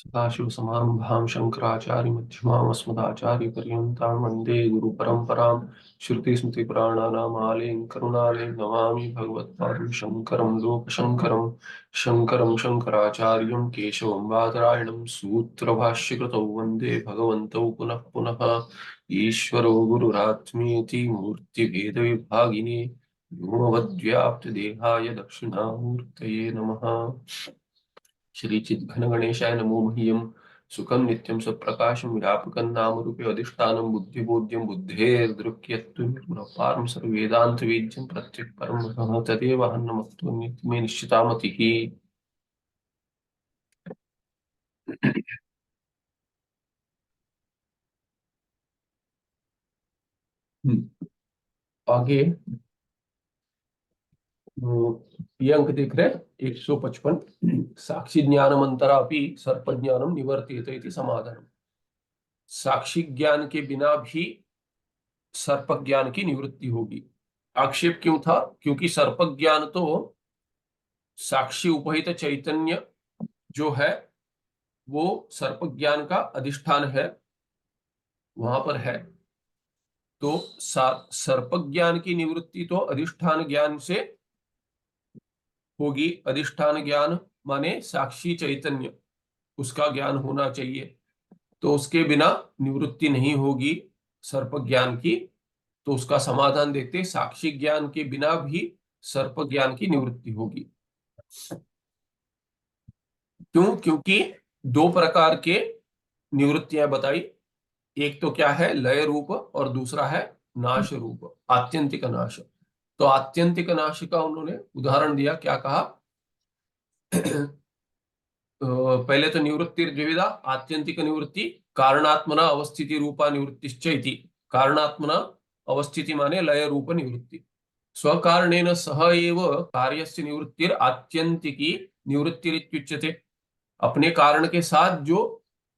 सदाशिवसमारम्भां शङ्कराचार्यमध्यमाम् अस्मदाचार्यपर्यन्तां वन्दे गुरुपरम्परां श्रुतिस्मृतिपुराणानामालयं करुणालयं नमामि भगवत्पादं शङ्करं लोकशङ्करं शङ्कराचार्यं केशवं बादरायणं सूत्रभाष्यकृतौ वन्दे भगवन्तौ पुनः पुनः। ईश्वरो गुरुरात्मेति मूर्तिभेदविभागिने व्योमवद्व्याप्तदेहाय दक्षिणामूर्तये नमः। श्री चिद्घन गणेशाय नमो मह्यम सुखम नित्यम सप्रकाशम व्यापकं नामरूपे अधिष्ठानं बुद्धिबोध्यं बुद्धेर्दृक्यत्वं सर्ववेदांत वेद्यं प्रत्यक् परम तदेव अहन्नमस्तु नित्यमे निश्चितामतिः। आगे ये अंक देख रहे 155 साक्षी ज्ञानमंतरा अपि सर्प ज्ञानम निवर्त्यते इति समाधान। साक्षी ज्ञान के बिना भी सर्प ज्ञान की निवृत्ति होगी। आक्षेप क्यों था? क्योंकि सर्प ज्ञान तो साक्षी उपहित चैतन्य जो है वो सर्प ज्ञान का अधिष्ठान है, वहां पर है। तो सर्प ज्ञान की निवृत्ति तो अधिष्ठान ज्ञान से होगी। अधिष्ठान ज्ञान माने साक्षी चैतन्य, उसका ज्ञान होना चाहिए। तो उसके बिना निवृत्ति नहीं होगी सर्प ज्ञान की। तो उसका समाधान देखते, साक्षी ज्ञान के बिना भी सर्प ज्ञान की निवृत्ति होगी। क्यों? क्योंकि दो प्रकार के निवृत्तियां बताई। एक तो क्या है, लय रूप, और दूसरा है नाश रूप, आत्यंतिक नाश। तो आत्यंतिक नाश का उन्होंने उदाहरण दिया। क्या कहा? पहले तो निवृत्ति द्विविधा, आत्यंतिक निवृत्ति कारणात्मना अवस्थिति रूपा निवृत्तिश्च इति। कारणात्मना अवस्थिति माने लय रूप निवृत्ति। स्वकारणेन सह एव कार्यस्य निवृत्तिर आत्यंतिकी निवृत्तिरित्युच्यते। अपने कारण के साथ जो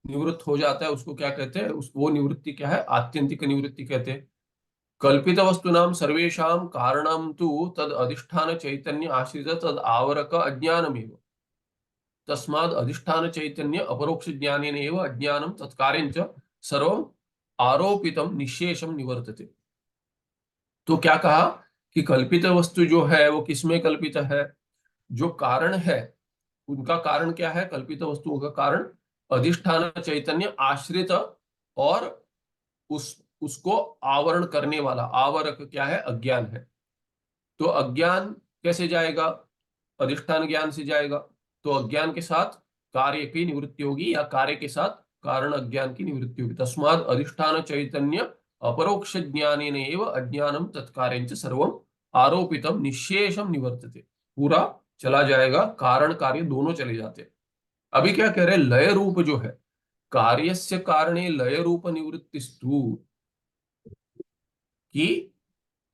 निवृत्त हो जाता है उसको क्या कहते हैं? वो निवृत्ति क्या है? आत्यंतिक निवृत्ति कहते हैं। कल्पित वस्तुनां सर्वेषां कारणं तु तद अधिष्ठान चैतन्य आश्रित तद आवरक अज्ञानमेव। तस्माद् अधिष्ठान चैतन्य अपरोक्ष ज्ञानेन एव अज्ञानं तत्कार्यं च सर्वं आरोपितं निशेषं निवर्तते। तो क्या कहा कि कल्पित वस्तु जो है वो किसमें कल्पित है? जो कारण है उनका कारण क्या है? कल्पित वस्तुओं का कारण अधिष्ठान चैतन्य आश्रित और उसको आवरण करने वाला आवरक क्या है? अज्ञान है। तो अज्ञान कैसे जाएगा? अधिष्ठान ज्ञान से जाएगा। तो अज्ञान के साथ कार्य की निवृत्ति होगी या कार्य के साथ कारण अज्ञान की निवृत्ति होगी। तस्माद अधिष्ठान चैतन्य अपरोक्ष ज्ञानेन एव अज्ञानम तत्कार्यं सर्वम आरोपितम निशेषम निवर्तते। पूरा चला जाएगा, कारण कार्य दोनों चले जाते। अभी क्या कह रहे हैं? लय रूप जो है, कार्यस्य कारणे लय रूप निवृत्तिस्तु, कि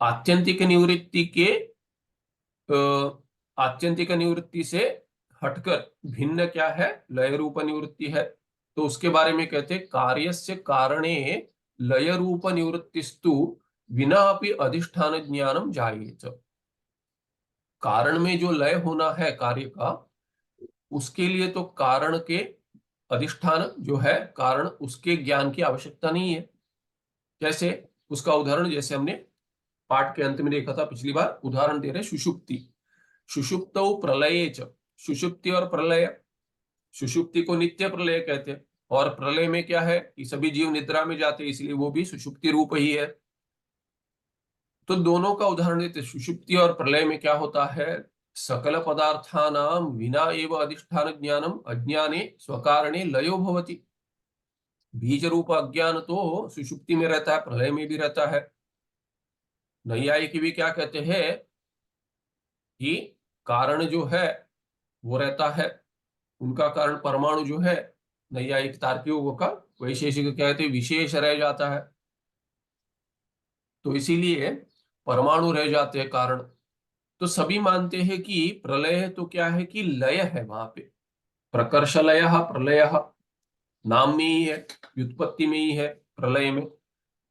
आत्यंतिक निवृत्ति के आत्यंतिक निवृत्ति से हटकर भिन्न क्या है? लय रूप निवृत्ति है। तो उसके बारे में कहते हैं कार्यस्य कारणे लय रूप निवृत्तिस्तु विना अपि अधिष्ठान ज्ञानम जायेत। कारण में जो लय होना है कार्य का, उसके लिए तो कारण के अधिष्ठान जो है कारण, उसके ज्ञान की आवश्यकता नहीं है। कैसे? उसका उदाहरण जैसे हमने पाठ के अंत में देखा था पिछली बार, उदाहरण दे रहे सुषुप्ति। सुषुप्तौ प्रलये च, सुषुप्ति और प्रलय, सुषुप्ति को नित्य प्रलय कहते हैं। और प्रलय में क्या है कि सभी जीव निद्रा में जाते हैं, इसलिए वो भी सुषुप्ति रूप ही है। तो दोनों का उदाहरण देते, सुषुप्ति और प्रलय में क्या होता है? सकल पदार्थानां विना एव अधिष्ठान ज्ञानम अज्ञाने स्वकारणे लयो भवति। बीज रूप अज्ञान तो सुषुप्ति में रहता है, प्रलय में भी रहता है। नैयायिक भी क्या कहते हैं कि कारण जो है वो रहता है, उनका कारण परमाणु जो है, नैयायिक तार्किकों का, वैशेषिक कहते हैं विशेष रह जाता है। तो इसीलिए परमाणु रह जाते हैं कारण। तो सभी मानते हैं कि प्रलय तो क्या है कि लय है, वहां पे प्रकर्ष लय प्रलय नाम में ही है, व्युत्पत्ति में ही है प्रलय में।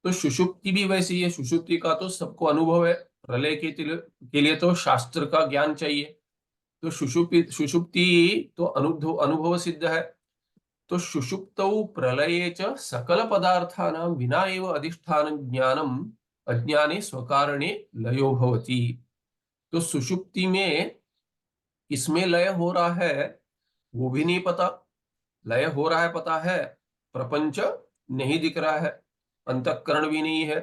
तो सुषुप्ति भी वैसे ही है। सुषुप्ति का तो सबको अनुभव है, प्रलय के लिए तो शास्त्र का ज्ञान चाहिए। तो सुषुप्ति सुषुप्ति तो अनुभव अनुभव सिद्ध है। तो सुषुप्तौ प्रलये च सकल पदार्थानां विना एव अधिष्ठान ज्ञानम अज्ञाने स्वकारणे लयो भवति। तो सुषुप्ति में किसमें लय हो रहा है वो भी नहीं पता। लय हो रहा है पता है, प्रपंच नहीं दिख रहा है, अंतःकरण भी नहीं है,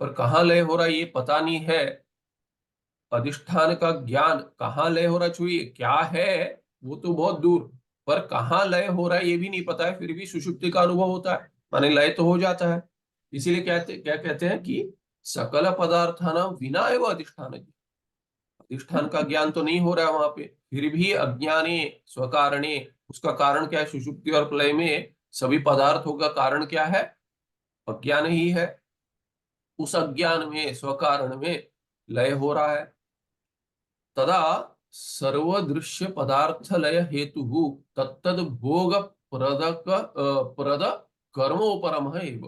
पर कहाँ लय हो रहा है ये पता नहीं है। अधिष्ठान का ज्ञान कहाँ लय हो रहा चाहिए क्या है वो तो बहुत दूर, पर कहाँ लय हो रहा है ये भी नहीं पता है, फिर भी सुषुप्ति का अनुभव होता है, माने लय तो हो जाता है। इसीलिए क्या कहते हैं कि सकल पदार्थानां विना एवं अधिष्ठान, अधिष्ठान का ज्ञान तो नहीं हो रहा है वहां पे, फिर भी अज्ञाने स्वकारणे, उसका कारण क्या है, सुषुप्ति और प्रलय में सभी पदार्थों का कारण क्या है, अज्ञान ही है। उस अज्ञान में स्वकारण में लय हो रहा है। तदा सर्वदृश्य पदार्थ लय हेतु तत्तद भोग प्रद कर्मोपरम है एव।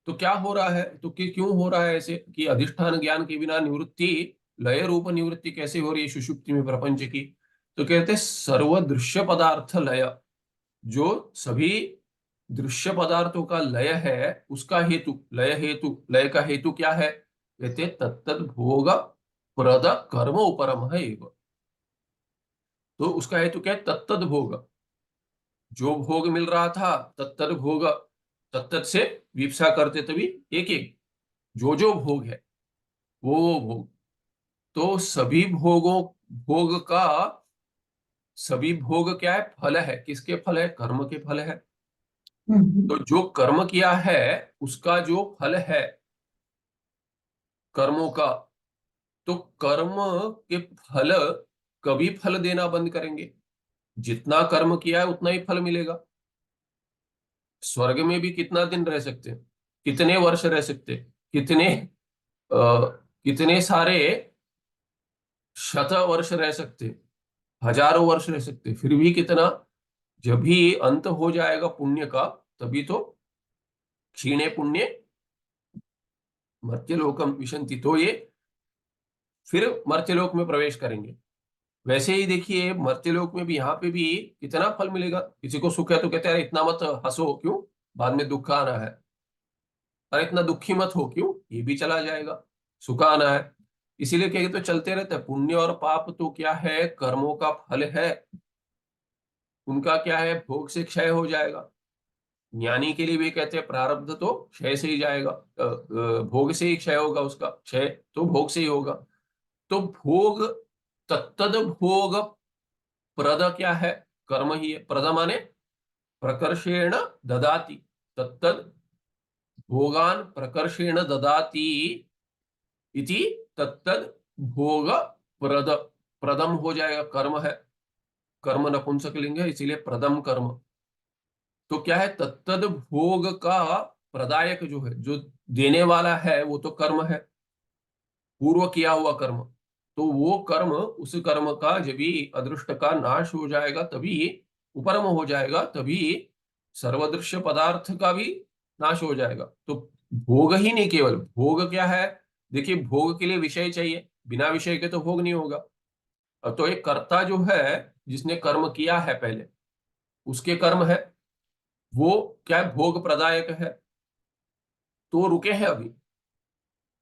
तो क्या हो रहा है, तो क्यों हो रहा है ऐसे कि अधिष्ठान ज्ञान के बिना निवृत्ति, लय रूप निवृत्ति कैसे हो रही है सुषुप्ति में प्रपंच की। तो कहते हैं सर्वदृश्य पदार्थ लय, जो सभी दृश्य पदार्थों का लय है उसका हेतु, लय हेतु, लय का हेतु क्या है, कहते तत्तद भोग प्रद कर्म उपरम है एव। तो उसका हेतु क्या है, तत्तद भोग, जो भोग मिल रहा था तत्तद भोग, तत्तद से विप्सा करते तभी एक एक, जो भोग है वो भोग। तो सभी भोगों, भोग का, सभी भोग क्या है, फल है, किसके फल है, कर्म के फल है। तो जो कर्म किया है उसका जो फल है कर्मों का, तो कर्म के फल कभी फल देना बंद करेंगे, जितना कर्म किया है उतना ही फल मिलेगा। स्वर्ग में भी कितना दिन रह सकते हैं, कितने वर्ष रह सकते हैं, कितने सारे शत वर्ष रह सकते, हजारों वर्ष रह सकते, फिर भी कितना, जब भी अंत हो जाएगा पुण्य का तभी तो क्षीणे पुण्य मर्त्यलोकम विशंति, तो ये फिर मर्त्यलोक में प्रवेश करेंगे। वैसे ही देखिए मर्त्यलोक में भी, यहाँ पे भी कितना फल मिलेगा, किसी को सुख है तो कहते हैं अरे इतना मत हंसो क्यों, बाद में दुख आना है, अरे इतना दुखी मत हो क्यों, ये भी चला जाएगा, सुख आना है। इसीलिए कहते तो चलते रहते हैं, पुण्य और पाप तो क्या है, कर्मों का फल है, उनका क्या है, भोग से क्षय हो जाएगा। ज्ञानी के लिए भी कहते हैं प्रारब्ध तो क्षय से ही जाएगा, भोग से ही क्षय होगा, उसका क्षय तो भोग से ही होगा। तो भोग, तत्तद भोग प्रद क्या है, कर्म ही है, प्रद माने प्रकर्षेण ददाति, तत्तद भोगान प्रकर्षेण ददाति इति, तत्तद भोग प्रद, प्रदम हो जाएगा, कर्म है, कर्म नपुंसक लिंग है इसीलिए प्रदम कर्म। तो क्या है, तत्तद भोग का प्रदायक जो है, जो देने वाला है वो तो कर्म है, पूर्व किया हुआ कर्म। तो वो कर्म, उस कर्म का जब भी अदृष्ट का नाश हो जाएगा तभी उपरम हो जाएगा, तभी सर्वदृश्य पदार्थ का भी नाश हो जाएगा। तो भोग ही नहीं, केवल भोग क्या है, देखिए भोग के लिए विषय चाहिए, बिना विषय के तो भोग नहीं होगा। तो एक कर्ता जो है, जिसने कर्म किया है पहले, उसके कर्म है, वो क्या है, भोग प्रदायक है। तो रुके हैं अभी,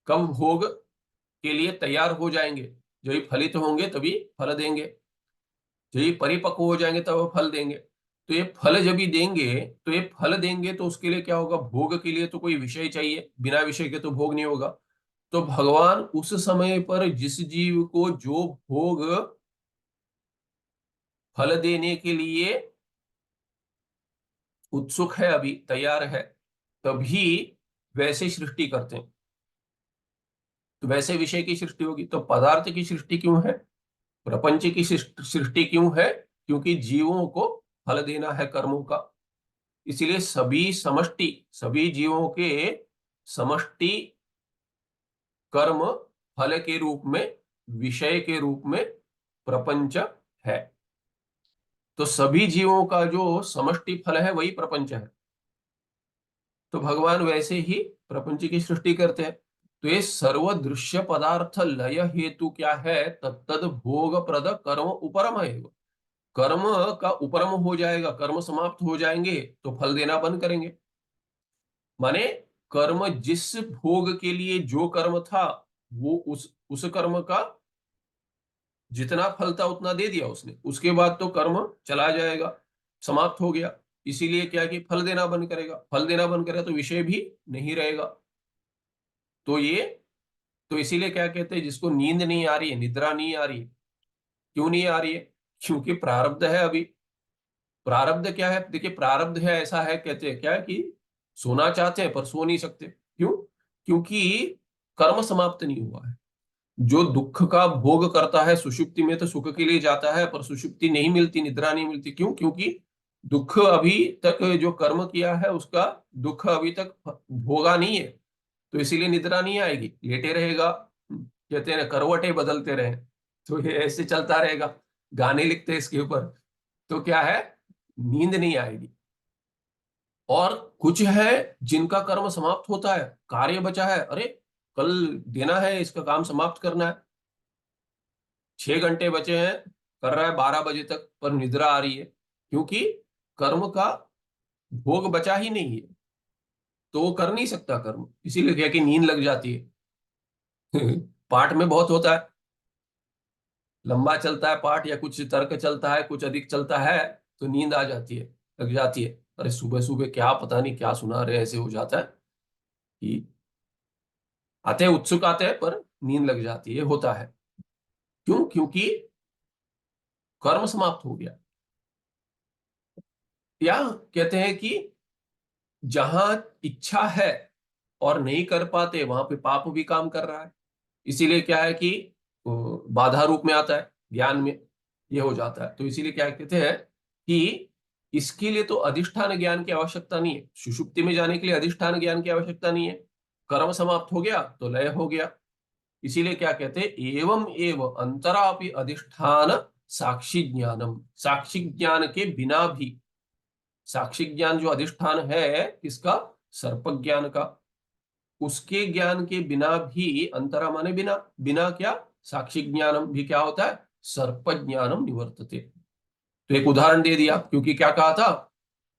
कब भोग के लिए तैयार हो जाएंगे, जब ये फलित होंगे तभी फल देंगे, जब ये परिपक्व हो जाएंगे तब वो फल देंगे। तो ये फल जब भी देंगे, तो ये फल देंगे तो उसके लिए क्या होगा, भोग के लिए तो कोई विषय चाहिए, बिना विषय के तो भोग नहीं होगा। तो भगवान उस समय पर जिस जीव को जो भोग फल देने के लिए उत्सुक है, अभी तैयार है, तभी वैसे सृष्टि करते हैं। तो वैसे विषय की सृष्टि होगी, तो पदार्थ की सृष्टि क्यों है, प्रपंच की सृष्टि क्यों है, क्योंकि जीवों को फल देना है कर्मों का। इसीलिए सभी समष्टि, सभी जीवों के समष्टि कर्म फल के रूप में, विषय के रूप में प्रपंच है। तो सभी जीवों का जो समष्टि फल है वही प्रपंच है। तो भगवान वैसे ही प्रपंच की सृष्टि करते हैं। तो ये सर्वदृश्य पदार्थ लय हेतु क्या है, तत्तद भोग प्रद कर्म उपरम है। कर्म का उपरम हो जाएगा, कर्म समाप्त हो जाएंगे तो फल देना बंद करेंगे। माने कर्म जिस भोग के लिए जो कर्म था, वो उस कर्म का जितना फल था उतना दे दिया उसने, उसके बाद तो कर्म चला जाएगा, समाप्त हो गया। इसीलिए क्या कि फल देना बंद करेगा, फल देना बंद करेगा तो विषय भी नहीं रहेगा। तो ये, तो इसीलिए क्या कहते हैं, जिसको नींद नहीं आ रही है, निद्रा नहीं आ रही है, क्यों नहीं आ रही है? क्योंकि प्रारब्ध है अभी। प्रारब्ध क्या है? देखिए प्रारब्ध है, ऐसा है, कहते हैं क्या है कि सोना चाहते हैं पर सो नहीं सकते। क्यों? क्योंकि कर्म समाप्त नहीं हुआ है। जो दुख का भोग करता है सुषुप्ति में तो सुख के लिए जाता है, पर सुषुप्ति नहीं मिलती, निद्रा नहीं मिलती। क्यों? क्योंकि दुख अभी तक जो कर्म किया है उसका दुख अभी तक भोगा नहीं है, तो इसीलिए निद्रा नहीं आएगी, लेटे रहेगा। कहते हैं ना, करवटें बदलते रहे, तो ये ऐसे चलता रहेगा। गाने लिखते हैं इसके ऊपर। तो क्या है, नींद नहीं आएगी। और कुछ है जिनका कर्म समाप्त होता है, कार्य बचा है, अरे कल देना है, इसका काम समाप्त करना है, 6 घंटे बचे हैं, कर रहा है 12 बजे तक, पर निद्रा आ रही है, क्योंकि कर्म का भोग बचा ही नहीं है, तो वो कर नहीं सकता कर्म, इसीलिए क्या कि नींद लग जाती है। पाठ में बहुत होता है, लंबा चलता है पाठ, या कुछ तर्क चलता है, कुछ अधिक चलता है, तो नींद आ जाती है, लग जाती है। अरे सुबह सुबह क्या पता नहीं क्या सुना रहे, ऐसे हो जाता है कि आते हैं, उत्सुक आते हैं, पर नींद लग जाती है, होता है। क्यों? क्योंकि कर्म समाप्त हो गया। या कहते हैं कि जहां इच्छा है और नहीं कर पाते, वहां पे पाप भी काम कर रहा है। इसीलिए क्या है कि बाधा रूप में आता है ज्ञान में, ये हो जाता है। तो इसीलिए क्या कहते हैं कि इसके लिए तो अधिष्ठान ज्ञान की आवश्यकता नहीं है, सुषुप्ति में जाने के लिए अधिष्ठान ज्ञान की आवश्यकता नहीं है। कर्म समाप्त हो गया तो लय हो गया। इसीलिए क्या कहते हैं, एवं एव अंतरापि अधिष्ठान साक्षी ज्ञानम, साक्षी ज्ञान के बिना भी, साक्षी ज्ञान जो अधिष्ठान है किसका, सर्प ज्ञान का, उसके ज्ञान के बिना भी, अंतरा माने बिना, बिना क्या, साक्षी ज्ञानम भी क्या होता है, सर्प ज्ञानम निवर्तते। तो एक उदाहरण दे दिया, क्योंकि क्या कहा था,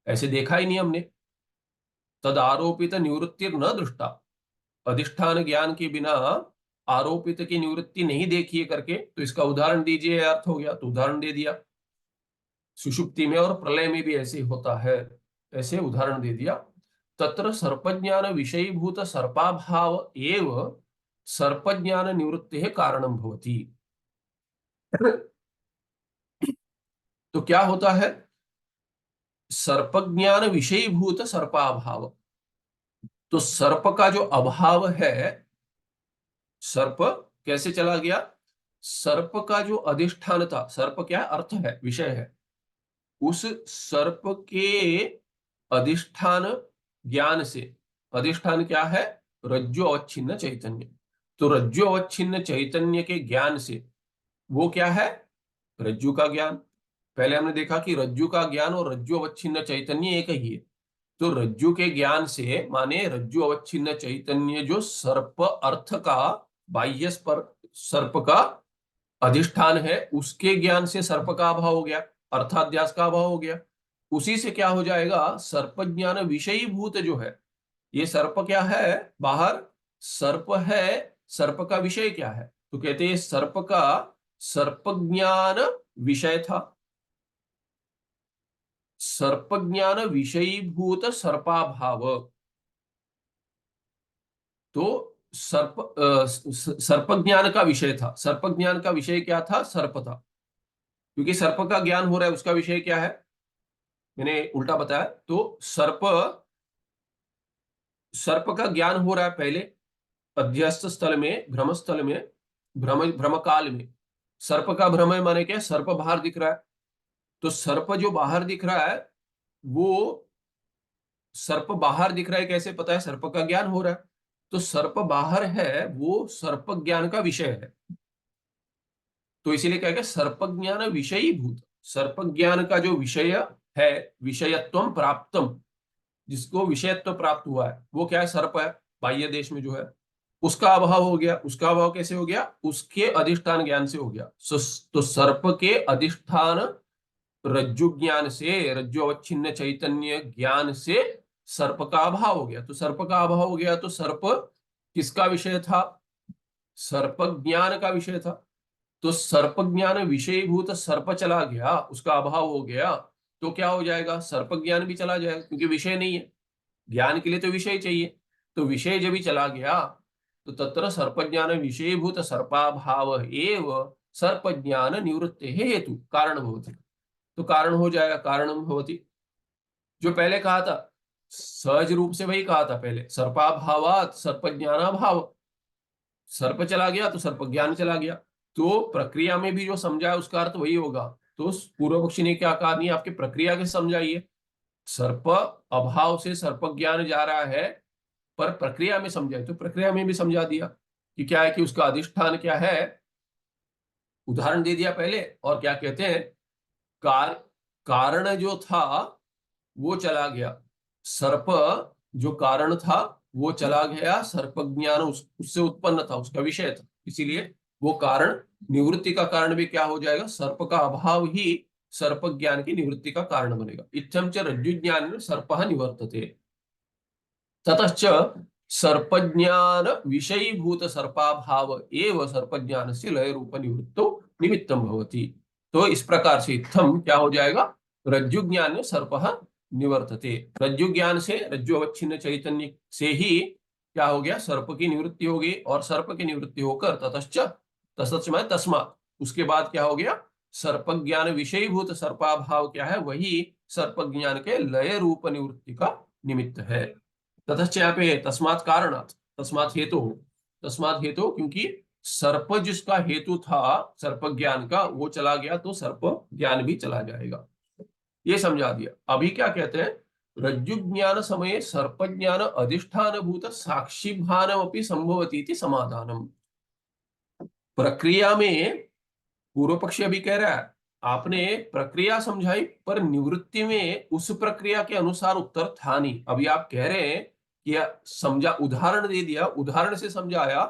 ऐसे देखा ही नहीं हमने। तद आरोपित निवृत्ति न दृष्टा, अधिष्ठान ज्ञान के बिना आरोपित की निवृत्ति नहीं देखिए करके, तो इसका उदाहरण दीजिए, अर्थ हो गया, तो उदाहरण दे दिया। सुषुप्ति में और प्रलय में भी ऐसे ही होता है, ऐसे उदाहरण दे दिया। तत्र सर्पज्ञान विषयीभूत सर्पाभाव एव सर्पज्ञान निवृत्ति कारणम भवति। तो क्या होता है, सर्पज्ञान विषयीभूत सर्पाभाव, तो सर्प का जो अभाव है, सर्प कैसे चला गया, सर्प का जो अधिष्ठान था, सर्प क्या है, अर्थ है, विषय है, उस सर्प के अधिष्ठान ज्ञान से, अधिष्ठान क्या है, रज्जु अवच्छिन्न चैतन्य, तो रज्जु अवच्छिन्न चैतन्य के ज्ञान से, वो क्या है, रज्जु का ज्ञान। पहले हमने देखा कि रज्जु का ज्ञान और रज्जु अवच्छिन्न चैतन्य एक ही है। तो रज्जु के ज्ञान से माने रज्जु अवच्छिन्न चैतन्य जो सर्प अर्थ का, बाह्य सर्प का अधिष्ठान है, उसके ज्ञान से सर्प का अभाव हो गया, अर्थाध्यास का अभाव हो गया। उसी से क्या हो जाएगा, सर्प ज्ञान विषयीभूत जो है, ये सर्प क्या है, बाहर सर्प है, सर्प का विषय क्या है, तो कहते हैं सर्प का सर्प ज्ञान विषय था, सर्प ज्ञान विषयीभूत सर्पाभाव। तो सर्प ज्ञान का विषय था, सर्प ज्ञान का विषय क्या था, सर्प था, क्योंकि सर्प का ज्ञान हो रहा है, उसका विषय क्या है, मैंने उल्टा बताया। तो सर्प, सर्प का ज्ञान हो रहा है पहले अध्यस्त स्थल में, भ्रम स्थल में, भ्रम भ्रम काल में। सर्प का भ्रम है माने क्या, सर्प बाहर दिख रहा है, तो सर्प जो बाहर दिख रहा है, वो सर्प बाहर दिख रहा है, कैसे पता है, सर्प का ज्ञान हो रहा है, तो सर्प बाहर है, वो सर्प ज्ञान का विषय है। तो इसीलिए क्या है, सर्प ज्ञान विषयी भूत, सर्प ज्ञान का जो विषय है, विषयत्व प्राप्तम, जिसको विषयत्व प्राप्त हुआ है, वो क्या है, सर्प है, बाह्य देश में जो है, उसका अभाव हो गया। उसका अभाव कैसे हो गया, उसके अधिष्ठान ज्ञान से हो गया। तो सर्प के अधिष्ठान रज्जु ज्ञान से, रज्जु अवच्छिन्न चैतन्य ज्ञान से सर्प का अभाव हो गया। तो सर्प का अभाव हो गया तो सर्प किसका विषय था? सर्प ज्ञान का विषय था। तो सर्प ज्ञान विषयभूत सर्प चला गया, उसका अभाव हो गया, तो क्या हो जाएगा? सर्प ज्ञान भी चला जाएगा, क्योंकि विषय नहीं है। ज्ञान के लिए तो विषय चाहिए, तो विषय जब भी चला गया तो तत्र सर्प ज्ञान विषयभूत सर्पाभाव एव सर्प ज्ञान निवृत्ते हेतु कारण भवति। तो कारण हो जाएगा, कारणम भवति। जो पहले कहा था सहज रूप से वही कहा था पहले, सर्पाभावात सर्प ज्ञानाभाव। सर्प चला गया तो सर्प ज्ञान चला गया। तो प्रक्रिया में भी जो समझा है उसका अर्थ वही होगा। तो पूर्व पक्षी ने क्या कहा? नहीं, आपके प्रक्रिया के समझाइए। सर्प अभाव से सर्प ज्ञान जा रहा है, पर प्रक्रिया में समझाए। तो प्रक्रिया में भी समझा दिया कि क्या है, कि उसका अधिष्ठान क्या है, उदाहरण दे दिया पहले। और क्या कहते हैं, कार कारण जो था वो चला गया, सर्प जो कारण था वो चला गया, सर्प ज्ञान उससे उत्पन्न था, उसका विषय था, इसीलिए वो कारण निवृत्ति का कारण भी क्या हो जाएगा? सर्प का अभाव ही सर्प ज्ञान की निवृत्ति का कारण बनेगा। इत्थम च रज्जु ज्ञान सर्पः निवर्तते ततश्च सर्पज्ञान विषयीभूत सर्पाभाव एव सर्पज्ञान से लय रूप निवृत्तो निमित्तम भवति। तो इस प्रकार से इत्थम क्या हो जाएगा? रज्जु ज्ञान में सर्पः निवर्तते। रज्जु ज्ञान से, रज्जु अवच्छिन्न चैतन्य से ही क्या हो गया? सर्प की निवृत्ति हो गई। और सर्प की निवृत्ति होकर ततश्च, ततश्च में तस्मात्, उसके बाद क्या हो गया? सर्प ज्ञान विषयीभूत सर्पाभाव क्या है? वही सर्प ज्ञान के लय रूप निवृत्ति का निमित्त है। ततश्च यहाँ पे तस्मात् कारणात्, तस्मात् हेतु, तस्मात् हेतु क्योंकि सर्प जिसका हेतु था सर्प ज्ञान का वो चला गया, तो सर्प ज्ञान भी चला जाएगा। ये समझा दिया। अभी क्या कहते हैं? रज्जु ज्ञान समय सर्प ज्ञान अधिष्ठान भूत साक्षी भानम अपनी संभवती इति समाधानम। प्रक्रिया में पूर्व पक्षी अभी कह रहा है आपने प्रक्रिया समझाई, पर निवृत्ति में उस प्रक्रिया के अनुसार उत्तर था नहीं। अभी आप कह रहे हैं कि समझा, उदाहरण दे दिया, उदाहरण से समझाया,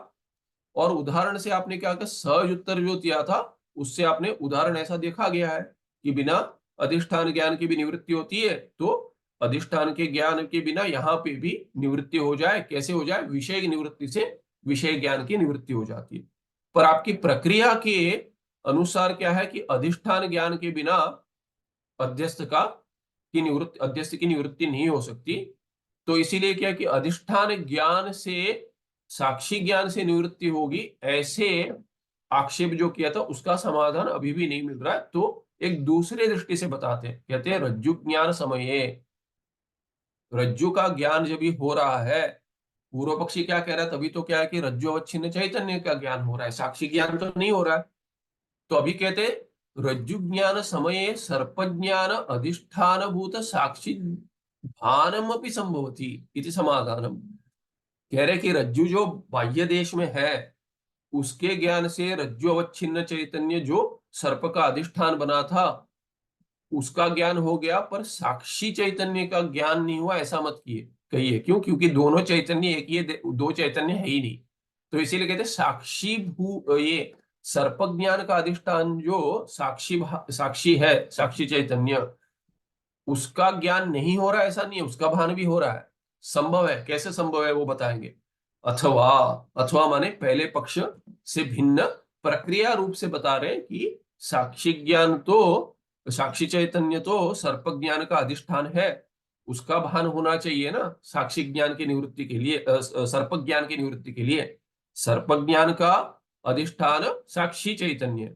और उदाहरण से आपने क्या कहा? सहज उत्तर जो दिया था उससे आपने उदाहरण ऐसा देखा गया है कि बिना अधिष्ठान ज्ञान की भी निवृत्ति होती है, तो अधिष्ठान के ज्ञान के बिना यहाँ पे भी निवृत्ति हो जाए। कैसे हो जाए? विषय की निवृत्ति से विषय ज्ञान की निवृत्ति हो जाती है। पर आपकी प्रक्रिया के अनुसार क्या है कि अधिष्ठान ज्ञान के बिना अध्यस्त की निवृत्ति, अध्यस्त की निवृत्ति नहीं हो सकती। तो इसीलिए क्या कि अधिष्ठान ज्ञान से साक्षी ज्ञान से निवृत्ति होगी, ऐसे आक्षेप जो किया था उसका समाधान अभी भी नहीं मिल रहा है। तो एक दूसरे दृष्टि से बताते हैं, कहते हैं रज्जु ज्ञान समये, रज्जु का ज्ञान जब भी हो रहा है, पूर्व पक्षी क्या कह रहा है? तभी तो क्या है कि रज्जु अवच्छिन्न चैतन्य का ज्ञान हो रहा है, साक्षी ज्ञान तो नहीं हो रहा है। तो अभी कहते रज्जु ज्ञान समये सर्प ज्ञान अधिष्ठान भूत साक्षी भानम अपनी संभवती इति समाधानम। कह रहे कि रज्जु जो बाह्य देश में है उसके ज्ञान से रज्जु अवच्छिन्न चैतन्य जो सर्प का अधिष्ठान बना था उसका ज्ञान हो गया, पर साक्षी चैतन्य का ज्ञान नहीं हुआ, ऐसा मत किए कहिए। क्यों? क्योंकि दोनों चैतन्य एक ही है, दो चैतन्य है ही नहीं। तो इसीलिए कहते साक्षी ये सर्प ज्ञान का अधिष्ठान जो साक्षी है, साक्षी चैतन्य, उसका ज्ञान नहीं हो रहा है ऐसा नहीं है, उसका भान भी हो रहा है। संभव है, कैसे संभव है वो बताएंगे। अथवा, अथवा माने पहले पक्ष से भिन्न प्रक्रिया रूप से बता रहे हैं कि साक्षी ज्ञान तो, साक्षी चैतन्य तो सर्प ज्ञान का अधिष्ठान है, उसका भान होना चाहिए ना साक्षी ज्ञान की निवृत्ति के लिए, सर्प ज्ञान की निवृत्ति के लिए। सर्प ज्ञान का अधिष्ठान साक्षी चैतन्य,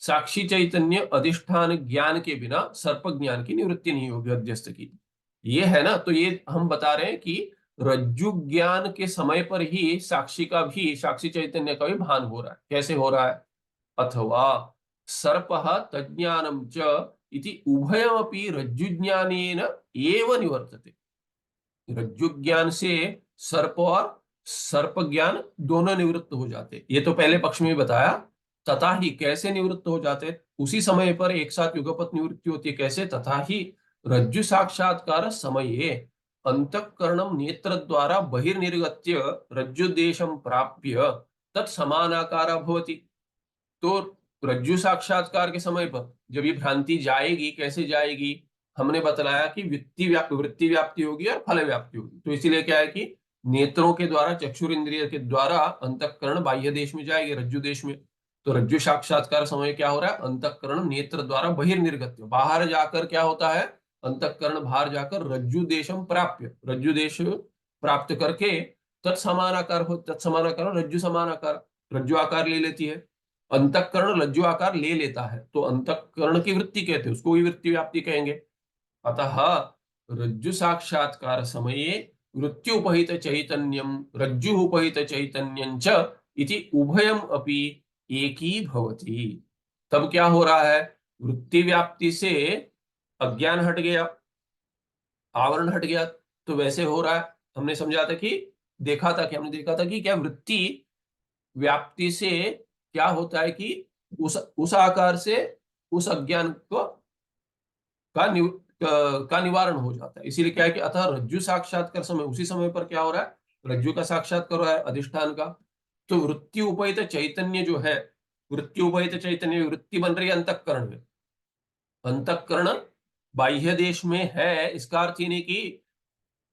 साक्षी चैतन्य अधिष्ठान ज्ञान के बिना सर्प ज्ञान की निवृत्ति नहीं होगी अध्यस्त की। ये है ना। तो ये हम बता रहे हैं कि रज्जु ज्ञान के समय पर ही साक्षी का भी, साक्षी चैतन्य का भी भान हो रहा है। कैसे हो रहा है? अथवा सर्पः तज्ज्ञानम च इति उभयमपि रज्जु ज्ञानेन एव निवर्तते। रज्जु ज्ञान से सर्प और सर्प ज्ञान दोनों निवृत्त हो जाते। ये तो पहले पक्ष में बताया। तथा ही कैसे निवृत्त हो जाते? उसी समय पर एक साथ युगपत निवृत्ति होती है। कैसे? तथा ही रज्जु साक्षात्कार समये अंतःकरणम नेत्र द्वारा बहिर्निर्गत्य रज्जु देशम प्राप्य तत्समानाकार भवति। तो रज्जु साक्षात्कार के समय पर जब ये भ्रांति जाएगी, कैसे जाएगी, हमने बतलाया कि वृत्ति व्याप्ति होगी और फल व्याप्ति होगी। तो इसीलिए क्या है कि नेत्रों के द्वारा, चक्षुर इंद्रिय के द्वारा अंतःकरण बाह्य देश में जाएगी, रज्जु देश में। तो रज्जु साक्षात्कार समय क्या हो रहा है, अंतःकरण नेत्र द्वारा बहिर्निर्गत्य, बाहर जाकर क्या होता है, अंतःकरण बाहर जाकर रज्जु देशम प्राप्य, रज्जु देश प्राप्त करके तत्समानाकार रज्जु समानाकार, रज्जु आकार ले लेती है। अंतःकरण रज्जु आकार ले लेता है तो अंतःकरण की वृत्ति कहते हैं, उसको भी वृत्ति व्याप्ति कहेंगे। अतः रज्जु साक्षात्कार समये वृत्त्युपहित चैतन्यम रज्जु उपहित चैतन्यं च इति उभयम अपि एकी भवति। तब क्या हो रहा है, वृत्ति व्याप्ति से अज्ञान हट गया, आवरण हट गया। तो वैसे हो रहा है, हमने समझा था कि हमने देखा था कि क्या वृत्ति व्याप्ति से क्या होता है कि उस आकार से उस अज्ञान को का निवारण हो जाता है। इसीलिए क्या है कि अतः रज्जु साक्षात्कार समय, उसी समय पर क्या हो रहा है, रज्जु का साक्षात्कार हो रहा है, अधिष्ठान का। तो वृत्ति उपहित चैतन्य जो है, वृत्ति उपहित चैतन्य, वृत्ति बन रही है अंतःकरण में। अंतःकरण बाह्य देश में है, इसका अर्थ ही नहीं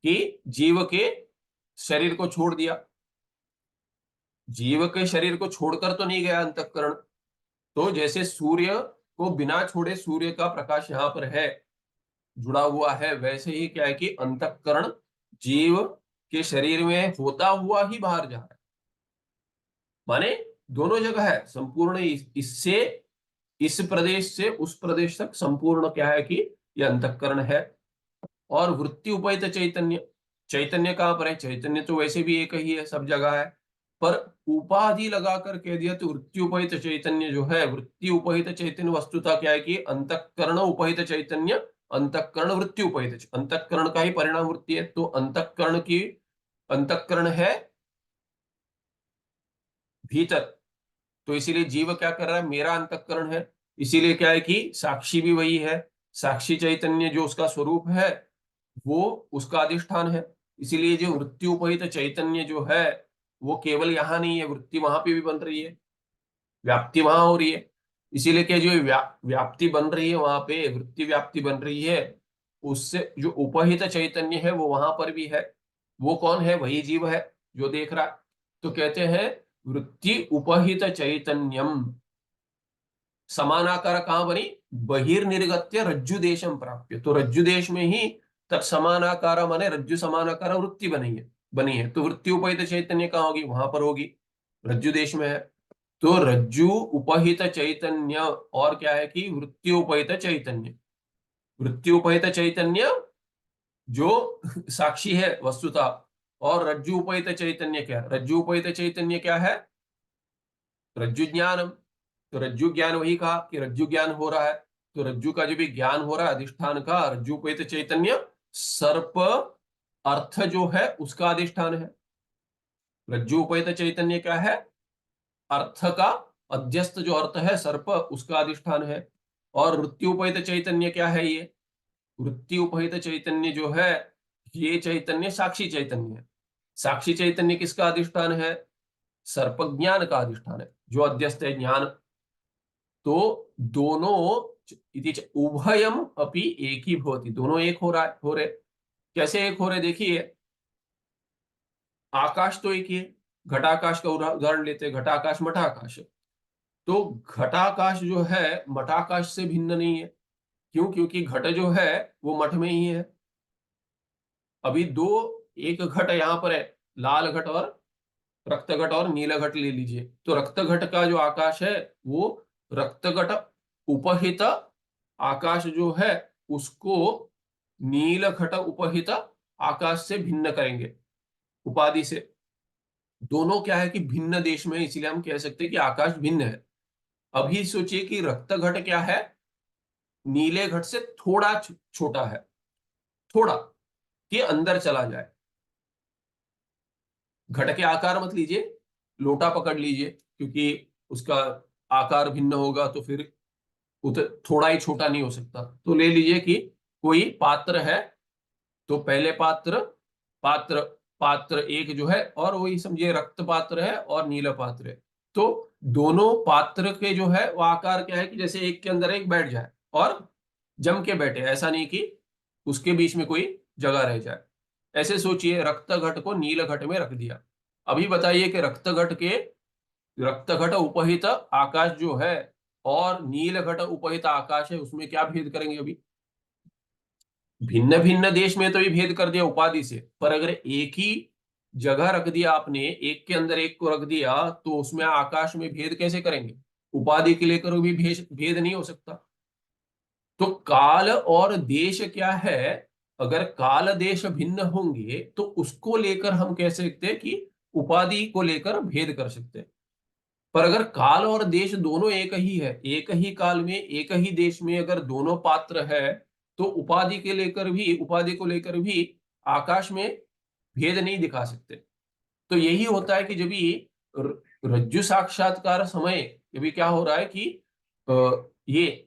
कि जीव के शरीर को छोड़ दिया, जीव के शरीर को छोड़कर तो नहीं गया अंतःकरण। तो जैसे सूर्य को बिना छोड़े सूर्य का प्रकाश यहां पर है, जुड़ा हुआ है, वैसे ही क्या है कि अंतःकरण जीव के शरीर में होता हुआ ही बाहर जा रहा है। माने दोनों जगह है, संपूर्ण इससे इस प्रदेश से उस प्रदेश तक संपूर्ण क्या है कि यह अंतःकरण है। और वृत्ति उपहित चैतन्य, चैतन्य कहां पर है, चैतन्य तो वैसे भी एक ही है, सब जगह है, पर उपाधि लगाकर कह दिया तो वृत्ति उपहित चैतन्य जो है, वृत्ति उपहित चैतन्य वस्तुता क्या है कि अंतःकरण उपहित चैतन्य, अंतःकरण वृत्ति उपहित, अंतःकरण का ही परिणाम वृत्ति है। तो अंतःकरण है भीतर, तो इसीलिए जीव क्या कर रहा है, मेरा अंतःकरण है। इसीलिए क्या है कि साक्षी भी वही है, साक्षी चैतन्य जो उसका स्वरूप है वो उसका अधिष्ठान है। इसीलिए जो वृत्ति उपहित चैतन्य जो है वो केवल यहां नहीं है, वृत्ति वहां पे भी बन रही है, व्याप्ति वहां हो रही है। इसीलिए कि जो व्याप्ति बन रही है वहां पे, वृत्ति व्याप्ति बन रही है, उससे जो उपहित चैतन्य है वो वहां पर भी है। वो कौन है, वही जीव है जो देख रहा है। तो कहते हैं वृत्ति उपहित चैतन्यम समानाकार कहां बनी, बहिर्निर्गत्य रज्जु देशम प्राप्य। तो रज्जु देश में ही तत्समानाकार माने रज्जु समानाकार वृत्ति बनी है। तो वृत्ति उपहित चैतन्य कहां होगी, वहां पर होगी, रज्जु देश में है। तो रज्जु उपहित चैतन्य और क्या है कि वृत्ति उपहित चैतन्य, वृत्ति उपहित चैतन्य जो साक्षी है वस्तुता, और रज्जु उपहित चैतन्य क्या है, रज्जु उपहित चैतन्य क्या है, रज्जु ज्ञानम। तो रज्जु ज्ञान वही कहा कि रज्जु ज्ञान हो रहा है। तो रज्जु का जो भी ज्ञान हो रहा है अधिष्ठान का, रज्जु उपहित चैतन्य सर्प अर्थ जो है उसका अधिष्ठान है। रज्जु उपहित चैतन्य क्या है, अर्थ का अध्यस्त जो अर्थ है सर्प, उसका अधिष्ठान है। और वृत्ति उपहित चैतन्य क्या है, ये वृत्ति उपहित चैतन्य जो है, ये चैतन्य साक्षी चैतन्य है। साक्षी चैतन्य किसका अधिष्ठान है, सर्प ज्ञान का अधिष्ठान है, जो अध्यस्त है ज्ञान। तो दोनों उभयम अपि एक ही भवति, दोनों एक हो रहा है, हो रहे। कैसे एक हो रहे, देखिए आकाश तो एक ही है, घटाकाश का उदाहरण लेते हैं, घटाकाश मठाकाश। तो घटाकाश जो है मठाकाश से भिन्न नहीं है। क्यों, क्योंकि घट जो है वो मठ में ही है। अभी दो, एक घट यहाँ पर है, लाल घट और रक्त घट और नीला घट ले लीजिए। तो रक्त घट का जो आकाश है वो रक्त घट उपहित आकाश जो है उसको नील घट उपहित आकाश से भिन्न करेंगे उपाधि से। दोनों क्या है कि भिन्न देश में, इसीलिए हम कह सकते हैं कि आकाश भिन्न है। अभी सोचिए कि रक्त घट क्या है, नीले घट से थोड़ा छोटा है, थोड़ा कि अंदर चला जाए। घट के आकार मत लीजिए, लोटा पकड़ लीजिए, क्योंकि उसका आकार भिन्न होगा तो फिर थोड़ा ही छोटा नहीं हो सकता। तो ले लीजिए कि कोई पात्र है, तो पहले पात्र पात्र पात्र एक जो है, और वही समझिए रक्त पात्र है और नीला पात्र है। तो दोनों पात्र के जो है वो आकार क्या है कि जैसे एक के अंदर एक बैठ जाए और जम के बैठे, ऐसा नहीं कि उसके बीच में कोई जगह रह जाए। ऐसे सोचिए, रक्त घट को नील घट में रख दिया। अभी बताइए कि रक्त घट उपहित आकाश जो है और नील घट उपहित आकाश है, उसमें क्या भेद करेंगे? अभी भिन्न भिन्न देश में तो ये भेद कर दिया उपाधि से, पर अगर एक ही जगह रख दिया आपने, एक के अंदर एक को रख दिया, तो उसमें आकाश में भेद कैसे करेंगे? उपाधि के लेकर भी भेद भेद नहीं हो सकता। तो काल और देश क्या है? अगर काल देश भिन्न होंगे तो उसको लेकर हम कह सकते हैं कि उपाधि को लेकर भेद कर सकते हैं। पर अगर काल और देश दोनों एक ही है, एक ही काल में एक ही देश में अगर दोनों पात्र है, तो उपाधि को लेकर भी आकाश में भेद नहीं दिखा सकते। तो यही होता है कि जब भी रज्जु साक्षात्कार समय, जब क्या हो रहा है कि ये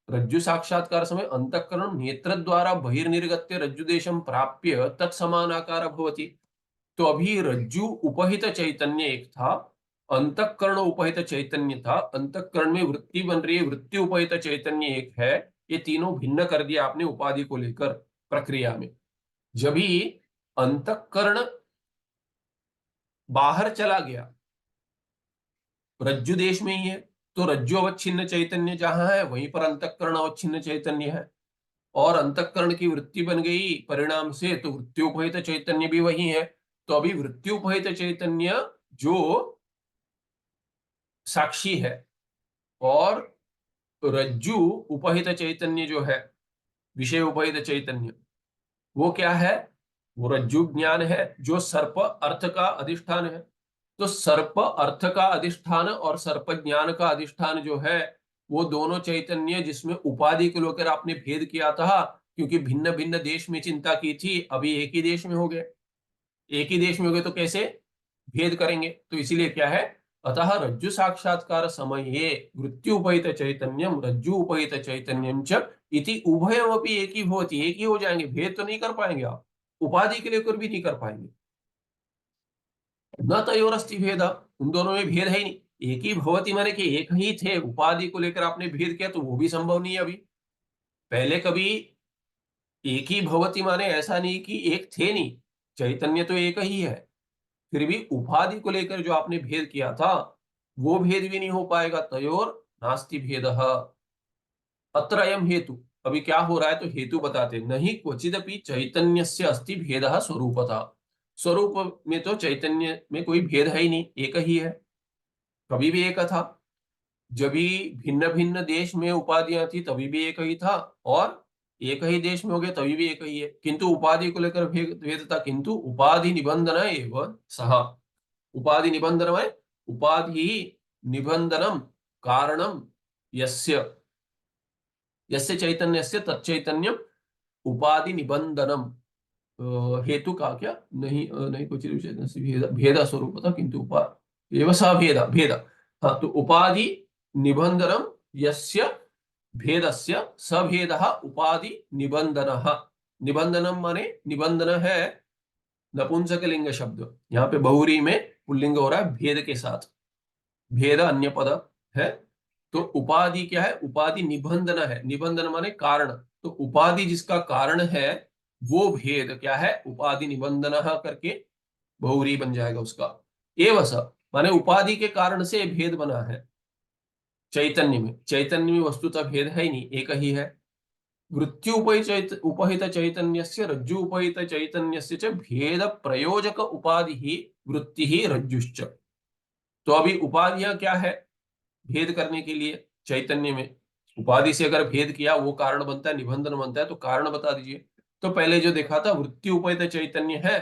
रज्जु साक्षात्कार समय अंतःकरण नेत्र द्वारा बहिर्निर्गत्य रज्जु देशम प्राप्य तत्समानाकार भवति। तो अभी रज्जु उपहित चैतन्य एक था, अंतःकरण उपहित चैतन्य था, अंतःकरण में वृत्ति बन रही है, वृत्ति उपहित चैतन्य एक है। ये तीनों भिन्न कर दिया आपने उपाधि को लेकर प्रक्रिया में। जब ही अंतःकरण बाहर चला गया, रज्जु देश में ही है, तो रज्जु अवच्छिन्न चैतन्य जहां है वहीं पर अंतःकरण अवच्छिन्न चैतन्य है, और अंतःकरण की वृत्ति बन गई परिणाम से, तो वृत्त्योपहित चैतन्य भी वही है। तो अभी वृत्त्योपहित चैतन्य जो साक्षी है, और रज्जु उपहित चैतन्य जो है विषय उपहित चैतन्य, वो क्या है? वो रज्जु ज्ञान है जो सर्प अर्थ का अधिष्ठान है। तो सर्प अर्थ का अधिष्ठान और सर्प ज्ञान का अधिष्ठान जो है, वो दोनों चैतन्य जिसमें उपाधि को लेकर आपने भेद किया था, क्योंकि भिन्न भिन्न देश में चिंता की थी, अभी एक ही देश में हो गए। एक ही देश में हो गए तो कैसे भेद करेंगे? तो इसीलिए क्या है, अतः रज्जु साक्षात्कार समये वृत्त्युपहित चैतन्यम रज्जु उपहित चैतन्यम च इति उभयमपि एक ही भवति, एक ही हो जाएंगे, भेद तो नहीं कर पाएंगे आप, उपाधि के लेकर भी नहीं कर पाएंगे। न तयोरस्ति भेद, उन दोनों में भेद है ही नहीं। एक ही भवति माने कि एक ही थे, उपाधि को लेकर आपने भेद किया तो वो भी संभव नहीं है। अभी पहले कभी एक ही भवति माने ऐसा नहीं कि एक थे नहीं, चैतन्य तो एक ही है, फिर भी उपाधि को लेकर जो आपने भेद किया था वो भेद भी नहीं हो पाएगा। तयोर नास्ति भेद अत्र अयम हेतु। अभी क्या हो रहा है तो हेतु बताते, नहीं क्वचिदपि चैतन्यस्य अस्ति भेदः स्वरूपतः। स्वरूप में तो चैतन्य में कोई भेद है ही नहीं, एक ही है, कभी भी एक था। जब भी भिन्न भिन्न देश में उपाधियां थी तभी भी एक ही था, और एक ही देश में हो गया तभी भी एक ही है, किंतु उपाधि को लेकर भेद था। किंतु उपाधि निबंधन एवं सह, उपाधि निबंधन में उपाधि निबंधनम कारणम यस्य यस्य चैतन्यस्य तच्चैतन्यम उपाधि निबंधनम। हेतु का क्या नहीं, नहीं कुछ भेद भेद स्वरूप था, किंतु उपा एवं स भेद भेद। हाँ, तो उपाधि निबंधनम यस्य भेदस्य सभेदः उपाधि निबंधनः। निबंधनम माने निबंधन है नपुंसकलिंग शब्द, यहाँ पे बहुरी में पुल्लिंग हो रहा है भेद के साथ, भेद अन्य पद है। तो उपाधि क्या है? उपाधि निबंधन है, निबंधन माने कारण। तो उपाधि जिसका कारण है वो भेद क्या है? उपाधि निबंधन करके बहुरी बन जाएगा उसका। एवं स माने उपाधि के कारण से भेद बना है चैतन्य में वस्तुतः भेद है ही नहीं, एक ही है। वृत्ति उपहित चैतन्यस्य रज्जु उपहित चैतन्यस्य च भेद प्रयोजक उपाधि ही वृत्ति ही रज्जुश्च। तो अभी उपाधियां क्या है भेद करने के लिए? चैतन्य में उपाधि से अगर भेद किया वो कारण बनता है, निबंधन बनता है, तो कारण बता दीजिए। तो पहले जो देखा था वृत्ति उपहित चैतन्य है,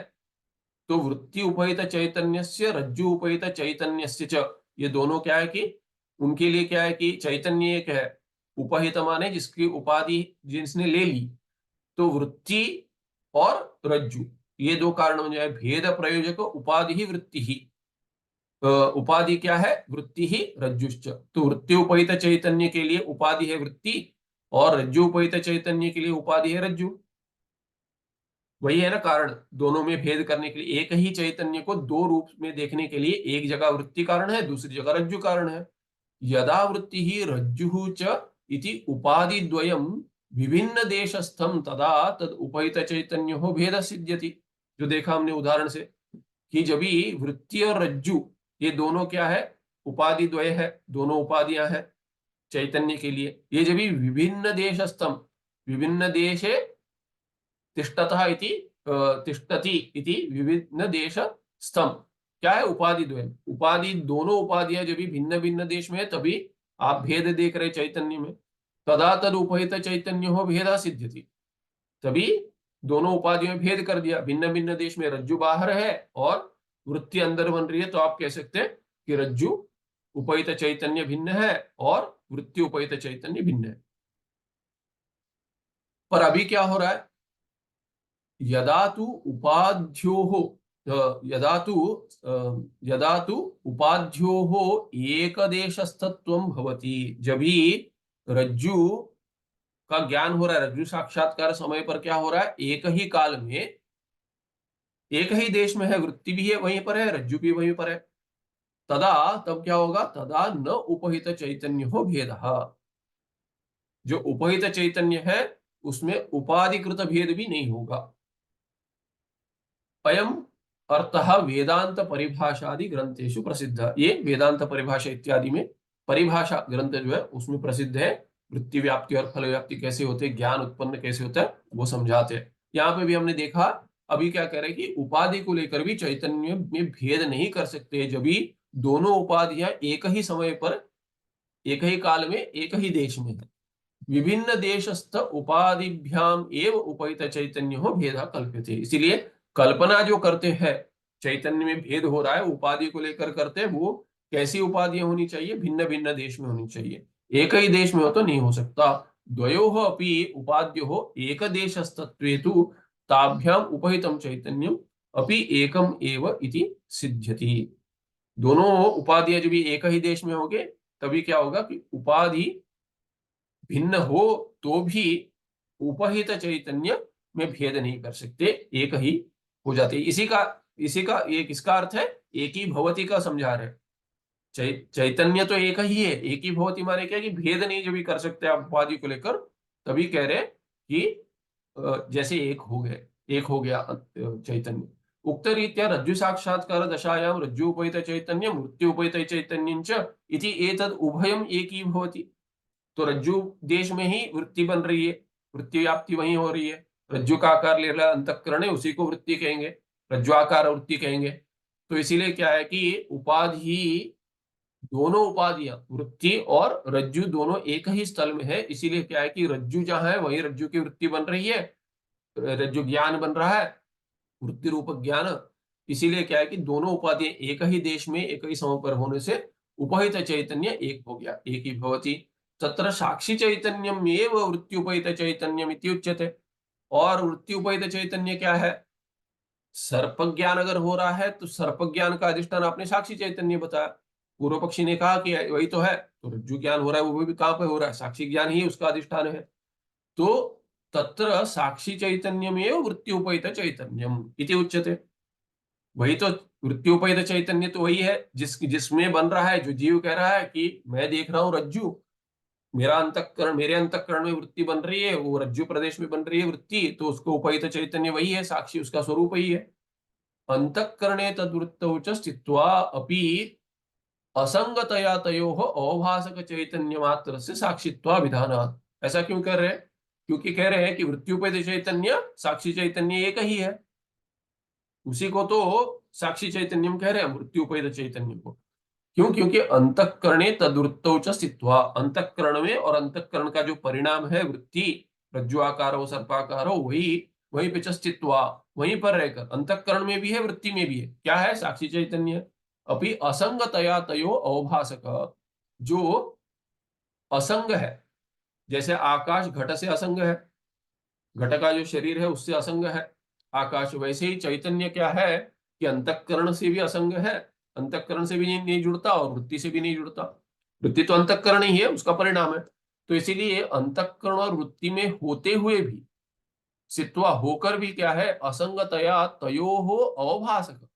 तो वृत्ति उपहित चैतन्यस्य रज्जु उपहित चैतन्यस्य च, ये दोनों क्या है कि उनके लिए क्या है कि चैतन्य एक है, उपहित माने जिसकी उपाधि जिसने ले ली, तो वृत्ति और रज्जु ये दो कारण बन जाए। भेद प्रयोजक उपाधि ही वृत्ति ही, उपाधि क्या है? वृत्ति ही रज्जुश्च। तो वृत्ति उपहित चैतन्य के लिए उपाधि है वृत्ति, और रज्जु उपहित चैतन्य के लिए उपाधि है रज्जु। वही है ना कारण, दोनों में भेद करने के लिए। एक ही चैतन्य को दो रूप में देखने के लिए एक जगह वृत्ति कारण है, दूसरी जगह रज्जु कारण है। यदा वृत्ति ही रज्जु च इति उपाधि द्वयम विभिन्न देशस्थम तदा तद उपहित चैतन्यो भेद सिद्ध्यति। जो देखा हमने उदाहरण से कि जब भी वृत्ति और रज्जु ये दोनों क्या है, उपाधि द्वय है, दोनों उपाधियां हैं चैतन्य के लिए। ये जब भी विभिन्न देशस्थम, विभिन्न देशे तिष्ठतः इति तिष्ठति इति विभिन्न देश स्तंभ क्या है, उपाधि द्वय। उपाधि दोनों उपाधियां जब भी भिन्न भिन्न देश में है तभी आप भेद देख रहे चैतन्य में। तदा तद उपहित चैतन्य हो भेदा सिद्ध्यति, तभी दोनों उपाधियों में भेद कर दिया। भिन्न भिन्न देश में रज्जु बाहर है और वृत्ति अंदर बन रही है, तो आप कह सकते हैं कि रज्जु उपहित चैतन्य भिन्न है और वृत्ति उपहित चैतन्य भिन्न है। पर अभी क्या हो रहा है, यदा तु उपाध्योः यदा तु यदा तु उपाध्योः एकदेशस्थत्वं भवति, जब ही रज्जु का ज्ञान हो रहा है, रज्जु साक्षात्कार समय पर क्या हो रहा है, एक ही काल में एक ही देश में है, वृत्ति भी है वहीं पर है, रज्जु भी वहीं पर है। तदा तब क्या होगा, तदा न उपहित चैतन्य हो भेद। जो उपहित चैतन्य है उसमें उपाधिकृत भेद भी नहीं होगा। अयम अर्थः वेदांत परिभाषादि ग्रंथेषु प्रसिद्ध। ये वेदांत परिभाषा इत्यादि में परिभाषा ग्रंथ जो है उसमें प्रसिद्ध है। वृत्ति व्याप्ति और फल व्याप्ति कैसे होते हैं, ज्ञान उत्पन्न कैसे होता है, वो समझाते हैं। यहाँ पे भी हमने देखा, अभी क्या कह रहे हैं कि उपाधि को लेकर भी चैतन्य में भेद नहीं कर सकते जब भी दोनों उपाधियां एक ही समय पर, एक ही काल में, एक ही देश में है। विभिन्न देशस्थ उपाधिभ्याम एव उपहित चैतन्य हो भेदा कल्प्यते। इसीलिए कल्पना जो करते हैं चैतन्य में भेद हो रहा है उपाधि को लेकर करते हैं, वो कैसी उपाधियां होनी चाहिए, भिन्न भिन्न देश में होनी चाहिए, एक ही देश में हो तो नहीं हो सकता। द्वयोः अपि उपाध्योः एक देशस्थत्वे तु ताभ्याम उपहितम चैतन्यम अपि एकम एव इति सिद्ध्यति। दोनों उपाधियां जब भी एक ही देश में होंगे तभी क्या होगा कि उपाधि भिन्न हो तो भी उपहित चैतन्य में भेद नहीं कर सकते, एक ही हो जाते। इसी का एक इसका अर्थ है एक ही भवती का समझा रहे। चैतन्य तो एक ही है, एक ही भवती माने क्या कि भेद नहीं जब भी कर सकते आप उपाधि को लेकर, तभी कह रहे कि जैसे एक हो गया चैतन्य। उक्त रीत्या रज्जु साक्षात्कार दशायां रज्जु उपहित चैतन्य मृत्यु उपहित चैतन्यं च इति एतद् उभयम् एकी भवति। तो रज्जु देश में ही वृत्ति बन रही है, वृत्ति व्याप्ति वहीं हो रही है। रज्जु का आकार ले रहा अंतःकरण है, उसी को वृत्ति कहेंगे, रज्जु आकार वृत्ति कहेंगे। तो इसीलिए क्या है कि उपाधि, दोनों उपाधियां वृत्ति और रज्जु दोनों एक ही स्थल में है। इसीलिए क्या है कि रज्जु जहां है वहीं रज्जु की वृत्ति बन रही है, रज्जु ज्ञान बन रहा है, वृत्ति रूप ज्ञान। इसीलिए क्या है कि दोनों उपाधियां एक ही देश में एक ही समय पर होने से उपहित चैतन्य एक हो गया, एक ही भवती। तत्र साक्षी चैतन्यम एव वृत्ति उपहित चैतन्यम इति उच्यते। और वृत्ति उपहित चैतन्य क्या है, सर्प ज्ञान अगर हो रहा है तो सर्प ज्ञान का अधिष्ठान आपने साक्षी चैतन्य बताया। पूर्व पक्षी ने कहा कि वही तो है, तो रज्जु ज्ञान हो रहा है वो भी कहां पे हो रहा है, साक्षी ज्ञान ही उसका अधिष्ठान है। तो तत्र साक्षी चैतन्यमेव वृत्ति उपहित चैतन्यम इति उच्यते। वही तो वृत्ति उपहित चैतन्य तो वही है जिसमें बन रहा है, जो जीव कह रहा है कि मैं देख रहा हूं रज्जु, मेरा अंतःकरण, मेरे अंतःकरण में वृत्ति बन रही है, वो रज्जु प्रदेश में बन रही है वृत्ति, तो उसको उपहित चैतन्य वही है, साक्षी उसका स्वरूप ही है। अंतःकरणे तद्वृत्तौ च स्थित्वा अपि असंगतया तयोः अवभासक चैतन्य मात्र से साक्षित्वा विधानात्। ऐसा क्यों कर रहे हैं, क्योंकि कह रहे हैं कि वृत्ति उपहित चैतन्य साक्षी चैतन्य एक ही है, उसी को तो साक्षी चैतन्यम कह रहे हैं, मृत्यु उपहित चैतन्य को। क्यों, क्योंकि अंतःकरणे तद्वृत्तौ च स्थित्वा, अंतःकरण में और अंतःकरण का जो परिणाम है वृत्ति, रज्जु आकार हो सर्पाकार हो, वही वहीं पे च स्थित्वा, वहीं पर रहकर, अंतःकरण में भी है वृत्ति में भी है, क्या है, साक्षी चैतन्य। अभी असंगतया तयो अवभासक, जो असंग है, जैसे आकाश घट से असंग है, घट का जो शरीर है उससे असंग है आकाश, वैसे ही चैतन्य क्या है कि अंतःकरण से भी असंग है, अंतःकरण से भी नहीं जुड़ता और वृत्ति से भी नहीं जुड़ता। वृत्ति तो अंतःकरण ही है, उसका परिणाम है। तो इसीलिए अंतःकरण और वृत्ति में होते हुए भी स्थित्वा होकर भी क्या है, असंगतया तयोः अवभासक,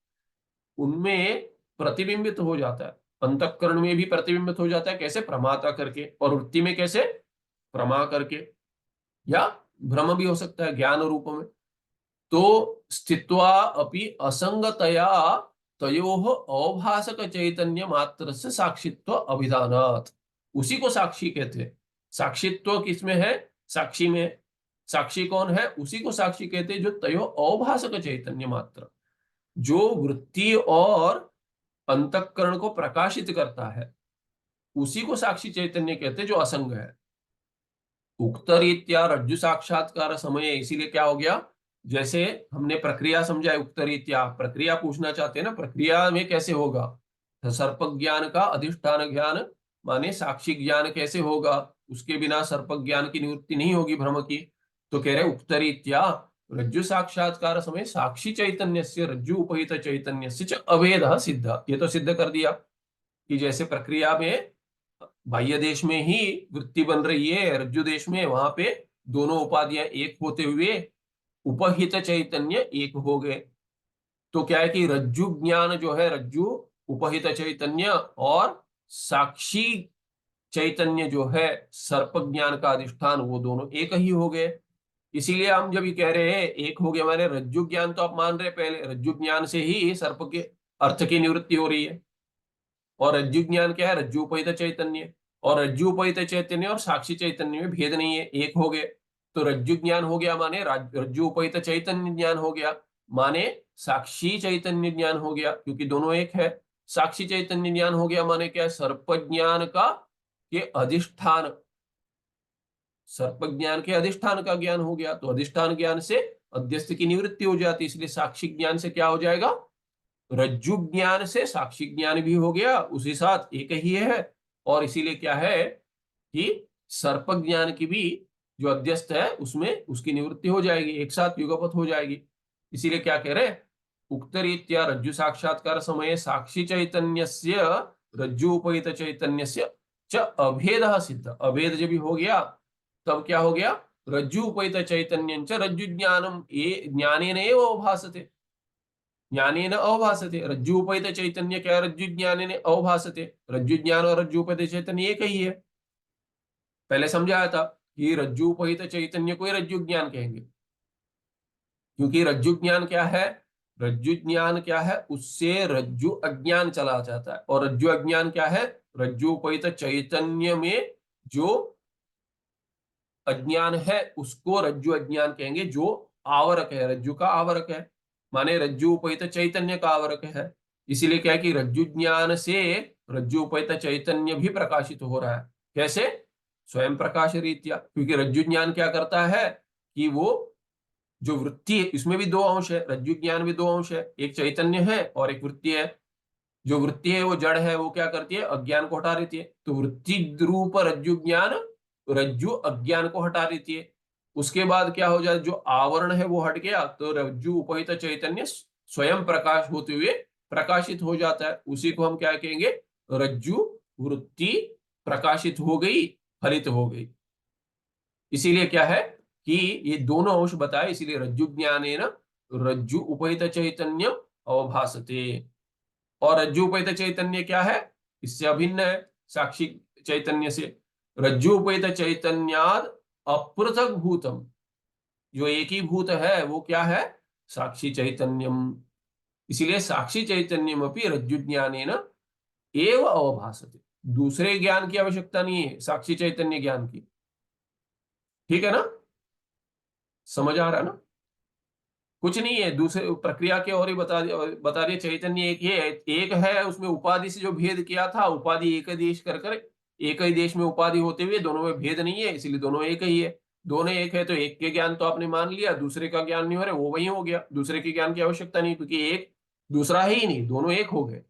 उनमें प्रतिबिंबित हो जाता है। अंतःकरण में भी प्रतिबिंबित हो जाता है, कैसे, प्रमाता करके, और वृत्ति में कैसे, प्रमा करके, या भ्रम भी हो सकता है ज्ञान रूप में। तो स्थित्वा अपि असंगतया तयोः अवभासक चैतन्य मात्र से साक्षित्व अभिधानात्, उसी को साक्षी कहते हैं। साक्षित्व किसमें है, साक्षी में। साक्षी कौन है, उसी को साक्षी कहते हैं जो तयो अवभासक चैतन्य मात्र, जो वृत्ति और अंतःकरण को प्रकाशित करता है, उसी को साक्षी चैतन्य कहते हैं, जो असंग है। उक्त रीत्या रज्जु साक्षात्कार समय, इसीलिए क्या हो गया, जैसे हमने प्रक्रिया समझा है, उक्त रीत्या प्रक्रिया पूछना चाहते हैं ना, प्रक्रिया में कैसे होगा, तो सर्प ज्ञान का अधिष्ठान ज्ञान माने साक्षी ज्ञान कैसे होगा, उसके बिना सर्प ज्ञान की निवृत्ति नहीं होगी भ्रम की। तो कह रहे उक्त रीत्या रज्जु साक्षात्कार समय साक्षी चैतन्य से रज्जु उपहित चैतन्य से अभेद सिद्ध, ये तो सिद्ध कर दिया कि जैसे प्रक्रिया में बाह्य देश में ही वृत्ति बन रही है, रज्जु देश में, वहां पे दोनों उपाधियां एक होते हुए उपहित चैतन्य एक हो गए। तो क्या है कि रज्जु ज्ञान जो है, रज्जु उपहित चैतन्य, और साक्षी चैतन्य जो है सर्प ज्ञान का अधिष्ठान, वो दोनों एक ही हो गए। इसीलिए हम जब ये कह रहे हैं एक हो गया, माने रज्जु ज्ञान तो आप मान रहे हैं, पहले रज्जु ज्ञान से ही सर्प के अर्थ की निवृत्ति हो रही है। और रज्जु ज्ञान क्या है, रज्जु उपहित चैतन्य, और रज्जु उपहित चैतन्य और साक्षी चैतन्य में भेद नहीं है, एक हो गए। तो रज्जु ज्ञान हो गया माने रज्जु उपहित चैतन्य ज्ञान हो गया, माने साक्षी चैतन्य ज्ञान हो गया, क्योंकि दोनों एक है। साक्षी चैतन्य ज्ञान हो गया माने क्या है, सर्प ज्ञान का के अधिष्ठान, सर्प ज्ञान के अधिष्ठान का ज्ञान हो गया। तो अधिष्ठान ज्ञान से अध्यस्त की निवृत्ति हो जाती है, इसलिए साक्षी ज्ञान से क्या हो जाएगा, रज्जु ज्ञान से साक्षी ज्ञान भी हो गया, उसी साथ एक ही है। और इसीलिए क्या है कि सर्प ज्ञान की भी जो अध्यस्त है उसमें उसकी निवृत्ति हो जाएगी, एक साथ युगपत हो जाएगी। इसीलिए क्या कह रहे, उक्त रीत्या रज्जु साक्षात्कार समय साक्षी चैतन्यस्य रज्जु उपहित चैतन्यस्य च अभेद सिद्ध, अभेद जब भी हो गया तब क्या हो गया, रज्जु उपहित चैतन्य च रज्जु ज्ञानम ज्ञानेन एव अभासते, ज्ञानेन अवभासते। रज्जु उपहित चैतन्य क्या, रज्जु ज्ञानेन अवभासते, रज्जु ज्ञान और रज्जु उपहित चैतन्य एक ही है। पहले समझाया था कि रज्जु उपहित चैतन्य को ही रज्जु ज्ञान कहेंगे, क्योंकि रज्जु ज्ञान क्या है, रज्जु ज्ञान क्या है, उससे रज्जु अज्ञान चला जाता है। और रज्जु अज्ञान क्या है, रज्जु उपहित चैतन्य में जो अज्ञान है उसको रज्जु अज्ञान कहेंगे, जो आवरक है, रज्जु का आवरक है, माने रज्जु उपहित चैतन्य का आवरक है। इसीलिए क्या है कि रज्जु ज्ञान से रज्जु उपहित चैतन्य भी प्रकाशित हो रहा है, कैसे, स्वयं प्रकाश रीत्या, क्योंकि रज्जु ज्ञान क्या करता है कि वो जो वृत्ति है, इसमें भी दो अंश है, रज्जु ज्ञान में दो अंश है, एक चैतन्य है और एक वृत्ति है। जो वृत्ति है वो जड़ है, वो क्या करती है, अज्ञान को हटा देती है। तो वृत्ति रूप रज्जु ज्ञान रज्जु अज्ञान को हटा देती है। उसके बाद क्या हो जाए, जो आवरण है वो हट गया, तो रज्जु उपहित चैतन्य स्वयं प्रकाश होते हुए प्रकाशित हो जाता है। उसी को हम क्या कहेंगे, रज्जु वृत्ति प्रकाशित हो गई, फलित हो गई। इसीलिए क्या है कि ये दोनों अंश बताए, इसीलिए रज्जु ज्ञानेन रज्जु उपहित चैतन्य अवभासते। और रज्जु उपहित चैतन्य क्या है, इससे अभिन्न है साक्षी चैतन्य से। रज्जु उपहित चैतन्याद अपृथक भूतम, जो एक ही भूत है वो क्या है, साक्षी चैतन्यम। इसीलिए साक्षी चैतन्यम अपनी रज्जु ज्ञानेन एव अवभासते, दूसरे ज्ञान की आवश्यकता नहीं है साक्षी चैतन्य ज्ञान की। ठीक है ना, समझ आ रहा है ना, कुछ नहीं है दूसरे प्रक्रिया के और ही बता दिया। चैतन्य एक ही है, एक है, उसमें उपाधि से जो भेद किया था, उपाधि एक ही देश कर कर, एक ही देश में उपाधि होते हुए दोनों में भेद नहीं है, इसलिए दोनों एक ही है। दोनों एक है तो एक के ज्ञान तो आपने मान लिया, दूसरे का ज्ञान नहीं हो रहा, वो वही हो गया, दूसरे के ज्ञान की आवश्यकता नहीं, क्योंकि एक दूसरा है ही नहीं, दोनों एक हो गए।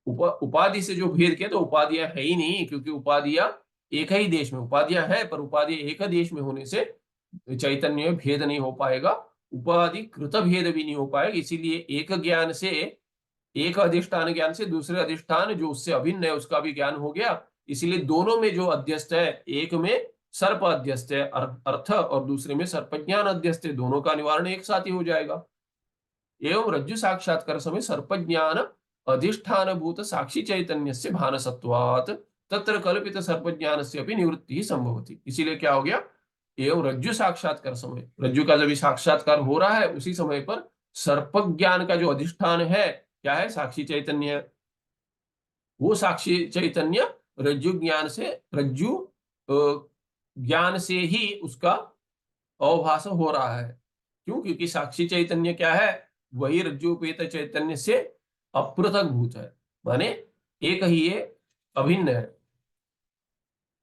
उपाधि से जो भेद किया तो उपाधियां है ही नहीं, क्योंकि उपाधियां एक ही देश में, उपाधियां है पर उपाधि एक ही देश में होने से चैतन्य में भेद नहीं हो पाएगा, उपाधि कृत भेद भी नहीं हो पाएगा। इसीलिए एक ज्ञान से, एक अधिष्ठान ज्ञान से दूसरे अधिष्ठान जो उससे अभिन्न है उसका भी ज्ञान हो गया। इसीलिए दोनों में जो अध्यस्त है, एक में सर्प अध्यस्त है अर्थ और दूसरे में सर्पज्ञान अध्यस्त है, दोनों का निवारण एक साथ ही हो जाएगा। एवं रज्जु साक्षात्कार समय सर्पज्ञान अधिष्ठान भूत साक्षी चैतन्य से भानसत्वात् तत्र कल्पित सर्पज्ञान से अपनी निवृत्ति ही संभवती। इसीलिए क्या हो गया, एवं रज्जु साक्षात्कार समय, रज्जु का जब साक्षात्कार हो रहा है उसी समय पर सर्प ज्ञान का जो अधिष्ठान है क्या है, साक्षी चैतन्य है। वो साक्षी चैतन्य रज्जु ज्ञान से, रज्जु ज्ञान से ही उसका अवभास हो रहा है। क्यों? क्योंकि साक्षी चैतन्य क्या है, वही रज्जुपेत चैतन्य से अपृथक भूत है, माने एक ही ये, अभिन्न है।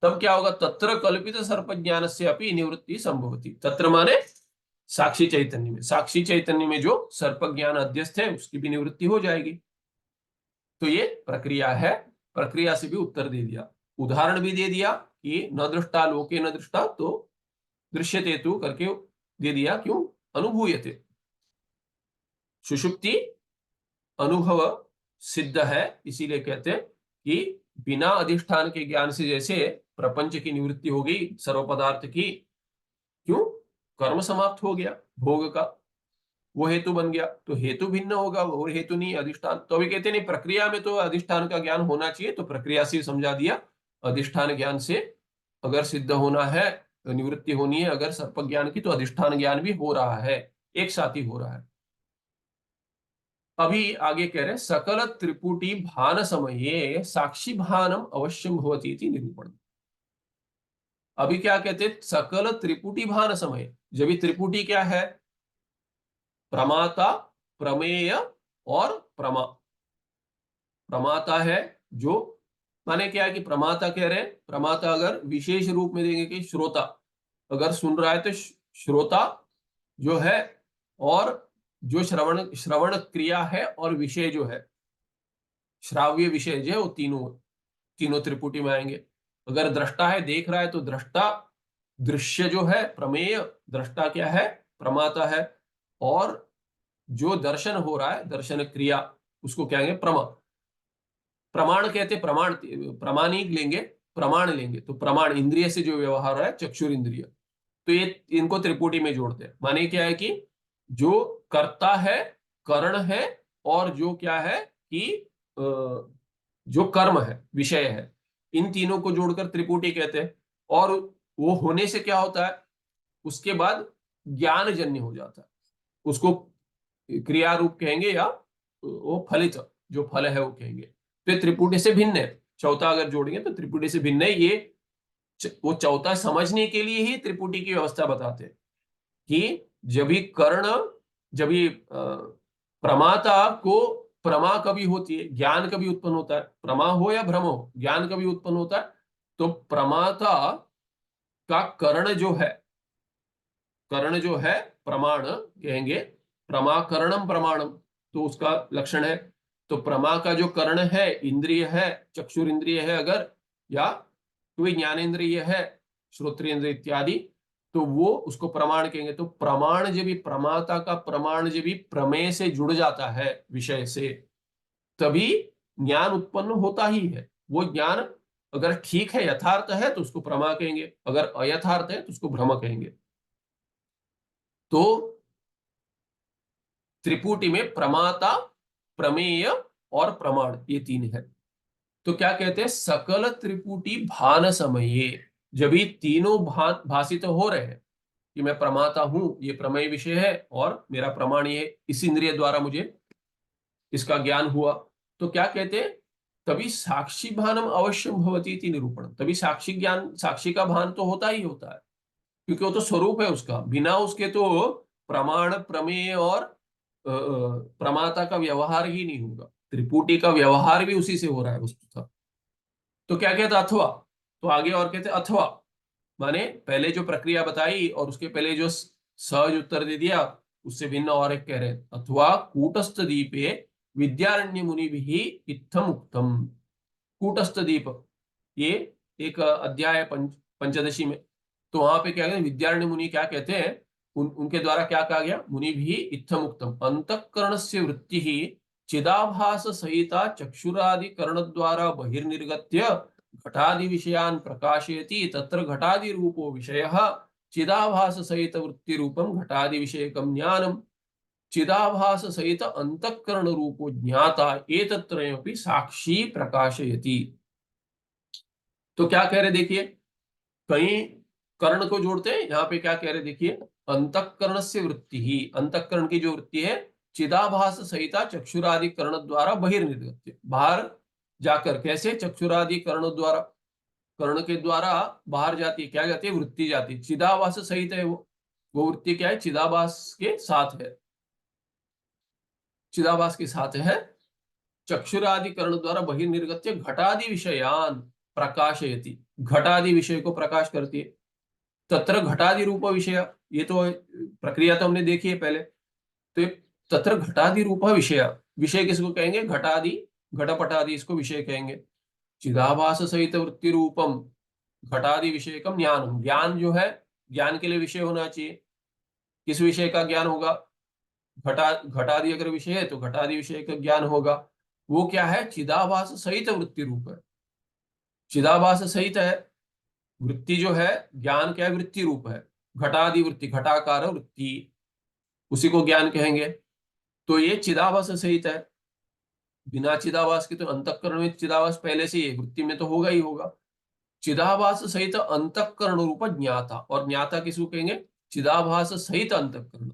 तब क्या होगा, तत्र कल्पित सर्प ज्ञान से अपनी निवृत्ति संभवती। तत्र माने साक्षी चैतन्य में, साक्षी चैतन्य में जो सर्प ज्ञान अध्यस्त है उसकी भी निवृत्ति हो जाएगी। तो ये प्रक्रिया है, प्रक्रिया से भी उत्तर दे दिया, उदाहरण भी दे दिया कि न दृष्टा लोके न दृष्टा तो दृश्यते तु करके दे दिया। क्यों? अनुभूयते, सुषुप्ति अनुभव सिद्ध है, इसीलिए कहते हैं कि बिना अधिष्ठान के ज्ञान से जैसे प्रपंच की निवृत्ति हो गई सर्व पदार्थ की, क्यों? कर्म समाप्त हो गया भोग का, वो हेतु बन गया, तो हेतु भिन्न होगा और हेतु नहीं अधिष्ठान। तो अभी कहते नहीं प्रक्रिया में तो अधिष्ठान का ज्ञान होना चाहिए, तो प्रक्रिया से समझा दिया अधिष्ठान ज्ञान से अगर सिद्ध होना है तो निवृत्ति होनी है, अगर सर्प ज्ञान की तो अधिष्ठान ज्ञान भी हो रहा है, एक साथ ही हो रहा है। अभी आगे कह रहे सकल त्रिपुटी भान समये साक्षी भानम अवश्यम भवती इति निरूपण। अभी क्या कहते हैं, सकल त्रिपुटी भान समय, जब त्रिपुटी क्या है, प्रमाता प्रमेय और प्रमा। प्रमाता है जो, माने क्या है कि प्रमाता कह रहे हैं, प्रमाता अगर विशेष रूप में देंगे कि श्रोता, अगर सुन रहा है तो श्रोता जो है, और जो श्रवण श्रवण क्रिया है, और विषय जो है श्राव्य विषय जो है, वो तीनों तीनों त्रिपुटी में आएंगे। अगर दृष्टा है, देख रहा है, तो दृष्टा दृश्य जो है प्रमेय, दृष्टा क्या है, प्रमाता है, और जो दर्शन हो रहा है दर्शन क्रिया उसको क्या कहेंगे, प्रमा। प्रमाण कहते, प्रमाण प्रमाणिक लेंगे, प्रमाण लेंगे तो प्रमाण इंद्रिय से जो व्यवहार हो रहा है चक्षुर इंद्रिय, तो ये इनको त्रिपुटी में जोड़ते हैं। माने क्या है कि जो कर्ता है, करण है, और जो क्या है कि जो कर्म है, विषय है, इन तीनों को जोड़कर त्रिपुटी कहते हैं। और वो होने से क्या होता है, उसके बाद ज्ञान जन्य हो जाता है, उसको क्रिया रूप कहेंगे, या वो फलित जो फल है वो कहेंगे। तो ये त्रिपुटी से भिन्न है, चौथा अगर जोड़ेंगे तो त्रिपुटी से भिन्न है ये। वो चौथा समझने के लिए ही त्रिपुटी की व्यवस्था बताते हैं कि जब भी कर्ण, जब भी प्रमाता को प्रमा कभी होती है, ज्ञान कभी उत्पन्न होता है, प्रमा हो या भ्रम हो, ज्ञान कभी उत्पन्न होता है, तो प्रमाता का कर्ण जो है, कर्ण जो है प्रमाण कहेंगे, प्रमाकरणम प्रमाणम, तो उसका लक्षण है। तो प्रमा का जो कर्ण है, इंद्रिय है, चक्षुर इंद्रिय है अगर, या कोई ज्ञानेन्द्रिय है, श्रोत्रेंद्रिय इत्यादि, तो वो उसको प्रमाण कहेंगे। तो प्रमाण जब भी, प्रमाता का प्रमाण जब भी प्रमेय से जुड़ जाता है विषय से, तभी ज्ञान उत्पन्न होता ही है। वो ज्ञान अगर ठीक है, यथार्थ है, तो उसको प्रमा कहेंगे, अगर अयथार्थ है तो उसको भ्रम कहेंगे। तो त्रिपुटी में प्रमाता, प्रमेय और प्रमाण, ये तीन है। तो क्या कहते हैं, सकल त्रिपुटी भान समये, जब ये तीनों भाषित हो रहे हैं कि मैं प्रमाता हूं, ये प्रमेय विषय है, और मेरा प्रमाण ये, इस इंद्रिय द्वारा मुझे इसका ज्ञान हुआ, तो क्या कहते हैं, तभी साक्षी भानम अवश्यम भवती इति निरूपण। तभी साक्षी ज्ञान, साक्षी का भान तो होता ही होता है, क्योंकि वो तो स्वरूप है उसका, बिना उसके तो प्रमाण प्रमेय और प्रमाता का व्यवहार ही नहीं होगा। त्रिपुटी का व्यवहार भी उसी से हो रहा है वस्तुतः। तो क्या कहते अथवा, तो आगे और कहते अथवा, माने पहले जो प्रक्रिया बताई और उसके पहले जो सहज उत्तर दे दिया, उससे भिन्न और एक कह रहे हैं, अथवा कूटस्थ दीपे विद्यारण्य मुनि भी इत्थम उक्तम। कूटस्थ दीप, ये एक अध्याय पंचदशी में, तो वहां पे क्या कहते हैं, विद्यारण्य मुनि क्या कहते हैं, उनके द्वारा क्या कहा गया, मुनि भी इत्थम उक्तम अंतःकरण से वृत्ति ही चिदाभास सहिता चक्षुरादि कर्ण द्वारा बहिर्निर्गत्य घटादि विषयान् प्रकाशयति तत्र घटादि रूपो विषयः चिदाभास सहित वृत्ति रूपम घटादि विषयकम ज्ञानम चिदाभास सहित अंतःकरण रूपो ज्ञाता एतत्रयमपि साक्षी प्रकाशयति। तो क्या कह रहे देखिए, कहीं कर्ण को जोड़ते हैं, यहाँ पे क्या कह रहे देखिए, अंतःकरण से वृत्ति ही, अंतःकरण की जो वृत्ति है चिदाभास सहिता चक्षुरादि कर्ण द्वारा बहिर्निर्गत्य, बाहर जाकर, कैसे, चक्षुरादि कर्ण द्वारा, कर्ण के द्वारा बाहर जाती है, क्या जाती है, वृत्ति जाती है, चिदाभास सहित है वो वृत्ति क्या है, चिदाभास के साथ है, चिदाभास के साथ है, चक्षुरादि कर्ण द्वारा बहिर्निर्गत्य घटादि विषयान प्रकाशयति, घटादि विषय को प्रकाश करती है, तत्र घटादि रूप विषय, ये तो प्रक्रिया तो हमने देखी है पहले, तो तत्र घटादि रूप विषय, विषय किसको कहेंगे, घटादि, घटपटादि इसको विषय कहेंगे, चिदाभास सहित वृत्ति रूपम घटादि विषयकम ज्ञान, ज्ञान जो है, ज्ञान के लिए विषय होना चाहिए, किस विषय का ज्ञान होगा, घटादि अगर विषय है तो घटादि विषय का ज्ञान होगा, वो क्या है, चिदाभास सहित वृत्ति रूप है, चिदाभास सहित है, वृत्ति जो है, ज्ञान क्या है, वृत्ति रूप है, घटादि वृत्ति, घटाकार वृत्ति, उसी को ज्ञान कहेंगे, तो ये चिदाभास सहित है, बिना चिदाभास के तो अंतःकरण में चिदाभास पहले से ही, वृत्ति में तो होगा ही होगा, चिदाभास सहित अंतःकरण रूप ज्ञाता, और ज्ञाता किसको कहेंगे, चिदाभास सहित अंतःकरण,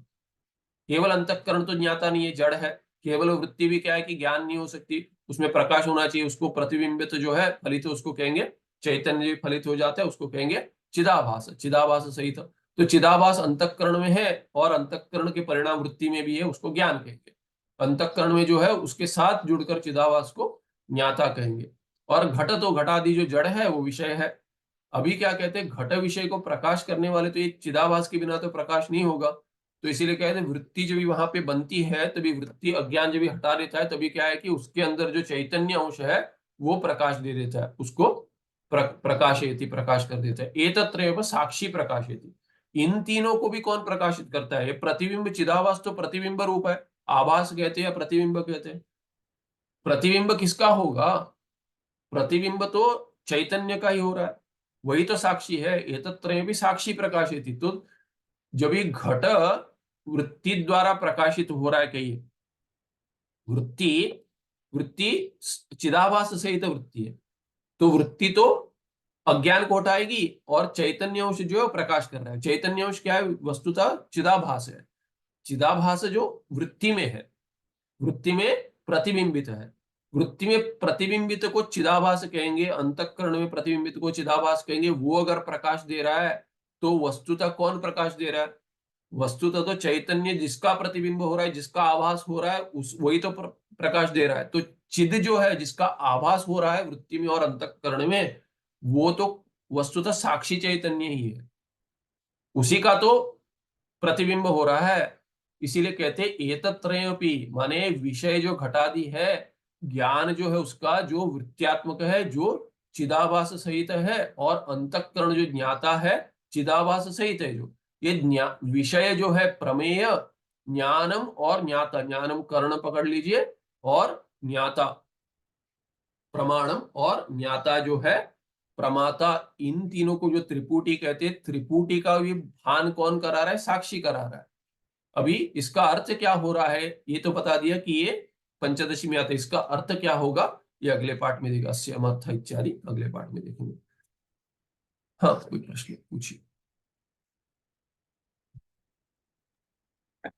केवल अंतःकरण तो ज्ञाता नहीं है, जड़ है, केवल वृत्ति भी क्या है कि ज्ञान नहीं हो सकती, उसमें प्रकाश होना चाहिए, उसको प्रतिबिंबित जो है फलित, उसको कहेंगे चैतन्य, फलित हो जाता है उसको कहेंगे चिदाभास, चिदाभास सहित, तो चिदाभास अंतःकरण में है और अंतःकरण के परिणाम वृत्ति में भी है, उसको ज्ञान कहेंगे, अंतःकरण में जो है उसके साथ जुड़कर चिदाभास को ज्ञाता कहेंगे, और घट तो घटादि जो जड़ है वो विषय है, अभी क्या कहते हैं, घट विषय को प्रकाश करने वाले, तो ये चिदाभास के बिना तो प्रकाश नहीं होगा, तो इसीलिए कहते हैं वृत्ति जब भी वहां पे बनती है तभी वृत्ति अज्ञान जब भी हटा देता है, तभी क्या है कि उसके अंदर जो चैतन्य अंश है वो प्रकाश दे देता है, उसको प्रकाशयति, प्रकाश कर देता है, एतत्रैव साक्षी प्रकाशयति, इन तीनों को भी कौन प्रकाशित करता है, ये प्रतिबिंब, चिदाभास तो प्रतिबिंब रूप है, आभास कहते हैं या प्रतिबिंब कहते हैं, प्रतिबिंब किसका होगा, प्रतिबिंब तो चैतन्य का ही हो रहा है, वही तो साक्षी है, एतत्रय भी साक्षी प्रकाशित, तो जब ये घट वृत्ति द्वारा प्रकाशित हो रहा है, कहीं वृत्ति, वृत्ति चिदाभास सहित वृत्ति है, तो वृत्ति तो अज्ञान को हटाएगी और चैतन्य अंश जो है प्रकाश कर रहा है, चैतन्य अंश क्या है, वस्तुतः चिदाभास है, चिदाभास जो वृत्ति में है, वृत्ति में प्रतिबिंबित है, वृत्ति में प्रतिबिंबित को चिदाभास कहेंगे, अंतःकरण में प्रतिबिंबित को चिदाभास कहेंगे, वो अगर प्रकाश दे रहा है तो वस्तुतः कौन प्रकाश दे रहा है, वस्तुतः तो चैतन्य जिसका प्रतिबिंब हो रहा है, जिसका आभास हो रहा है, उस वही तो प्रकाश दे रहा है, तो चिद जो है जिसका आभास हो रहा है वृत्ति में और अंतःकरण में, वो तो वस्तुतः साक्षी चैतन्य ही है, उसी का तो प्रतिबिंब हो रहा है, इसीलिए कहते एतत्रयमपि, माने विषय जो घटादि है, ज्ञान जो है उसका जो वृत्त्यात्मक है, जो चिदाभास सहित है, और अंतःकरण जो ज्ञाता है चिदाभास सहित है, जो ये विषय जो है प्रमेय, ज्ञानम और ज्ञाता, ज्ञानम कर्ण पकड़ लीजिए, और ज्ञाता प्रमाणम, और ज्ञाता जो है प्रमाता, इन तीनों को जो त्रिपुटी कहते हैं, त्रिपुटी का भी भान कौन करा रहा है, साक्षी करा रहा है, अभी इसका अर्थ क्या हो रहा है ये तो बता दिया कि ये पंचदशी में आता है, इसका अर्थ क्या होगा ये अगले पार्ट में देगा, अस्य अमर्थ इत्यादि अगले पार्ट में देखेंगे। हाँ, कोई प्रश्न पूछिए।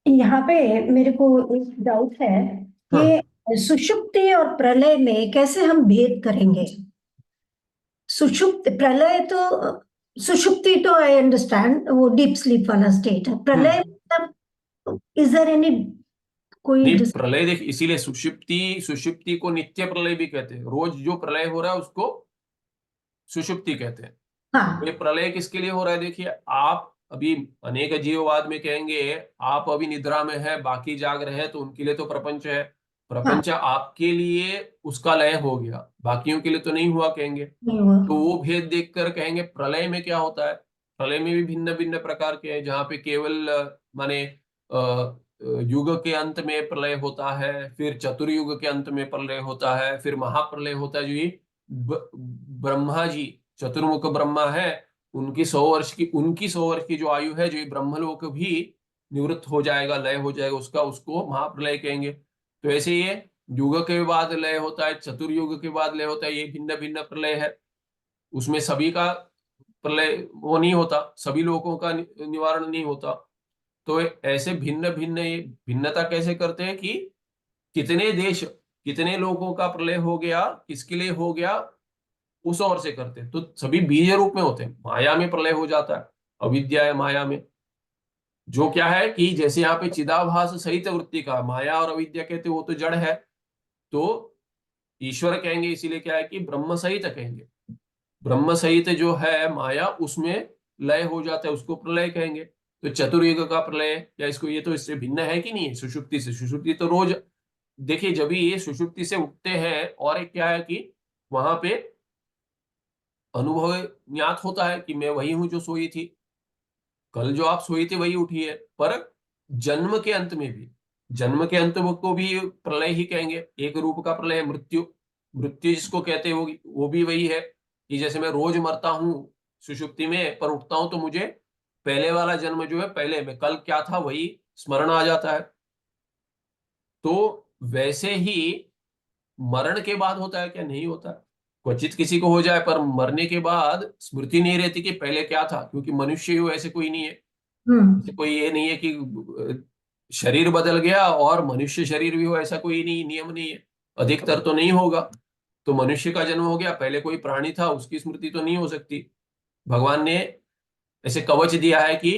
यहाँ पे मेरे को एक डाउट है हाँ, कि सुषुप्ति और प्रलय में कैसे हम भेद करेंगे। सुषुप्त प्रलय तो, सुषुप्ति तो आई अंडरस्टैंड, वो डीप स्लीप वाला स्टेट है, प्रलय मतलब इज देयर एनी कोई नहीं, प्रलय देख, इसीलिए सुषुप्ति, सुषुप्ति को नित्य प्रलय भी कहते हैं, रोज जो प्रलय हो रहा है उसको सुषुप्ति कहते हैं। तो ये हाँ प्रलय किसके लिए हो रहा है, देखिए आप अभी अनेक जीववाद में कहेंगे आप अभी निद्रा में है, बाकी जाग रहे हैं, तो उनके लिए तो प्रपंच है, हाँ प्रपंच आपके लिए उसका लय हो गया, बाकियों के लिए तो नहीं हुआ कहेंगे, नहीं हुआ। तो वो भेद देखकर कहेंगे प्रलय में क्या होता है, प्रलय में भी भिन्न भिन्न प्रकार के हैं, जहाँ पे केवल माने युग के अंत में प्रलय होता है, फिर चतुर्युग के अंत में प्रलय होता है, फिर महाप्रलय होता है, जो ये ब्रह्मा जी, चतुर्मुख ब्रह्मा है, उनकी 100 वर्ष की जो आयु है, जो ये ब्रह्मलोक भी निवृत्त हो जाएगा, लय हो जाएगा उसका, उसको महाप्रलय कहेंगे। तो ऐसे ये युग के बाद लय होता है, चतुर्युग के बाद लय होता है, ये भिन्न भिन्न प्रलय है। उसमें सभी का प्रलय वो नहीं होता, सभी लोगों का निवारण नहीं होता। तो ऐसे भिन्न भिन्न ये भिन्नता कैसे करते हैं कि कितने देश, कितने लोगों का प्रलय हो गया, किसके लिए हो गया, उस ओर से करते हैं। तो सभी बीज रूप में होते हैं। माया में प्रलय हो जाता है, अविद्या है माया में, जो क्या है कि जैसे यहाँ पे चिदाभास सहित वृत्ति का, माया और अविद्या कहते हैं वो तो जड़ है, तो ईश्वर कहेंगे, इसीलिए क्या है कि ब्रह्म सहित कहेंगे। ब्रह्म सहित जो है माया, उसमें लय हो जाता है, उसको प्रलय कहेंगे। तो चतुर्युग का प्रलय, या इसको, ये तो इससे भिन्न है कि नहीं है सुषुप्ति से? सुषुप्ति तो रोज देखिए, जब भी ये सुषुप्ति से उठते हैं, और एक क्या है कि वहां पे अनुभव ज्ञात होता है कि मैं वही हूं जो सोई थी, कल जो आप सोई थी वही उठी है। पर जन्म के अंत में भी, जन्म के अंत को भी प्रलय ही कहेंगे। एक रूप का प्रलय है मृत्यु। मृत्यु जिसको कहते हैं वो भी वही है कि जैसे मैं रोज मरता हूं सुषुप्ति में, पर उठता हूं तो मुझे पहले वाला जन्म जो है, पहले में कल क्या था वही स्मरण आ जाता है। तो वैसे ही मरण के बाद होता है क्या? नहीं होता है। क्वचित किसी को हो जाए, पर मरने के बाद स्मृति नहीं रहती कि पहले क्या था, क्योंकि मनुष्य ही हो, ऐसे कोई नहीं है। ऐसे हम्म। कोई ये नहीं है कि शरीर बदल गया और मनुष्य शरीर भी हो, ऐसा कोई नहीं, नियम नहीं है। अधिकतर तो नहीं होगा। तो मनुष्य का जन्म हो गया, पहले कोई प्राणी था, उसकी स्मृति तो नहीं हो सकती। भगवान ने ऐसे कवच दिया है कि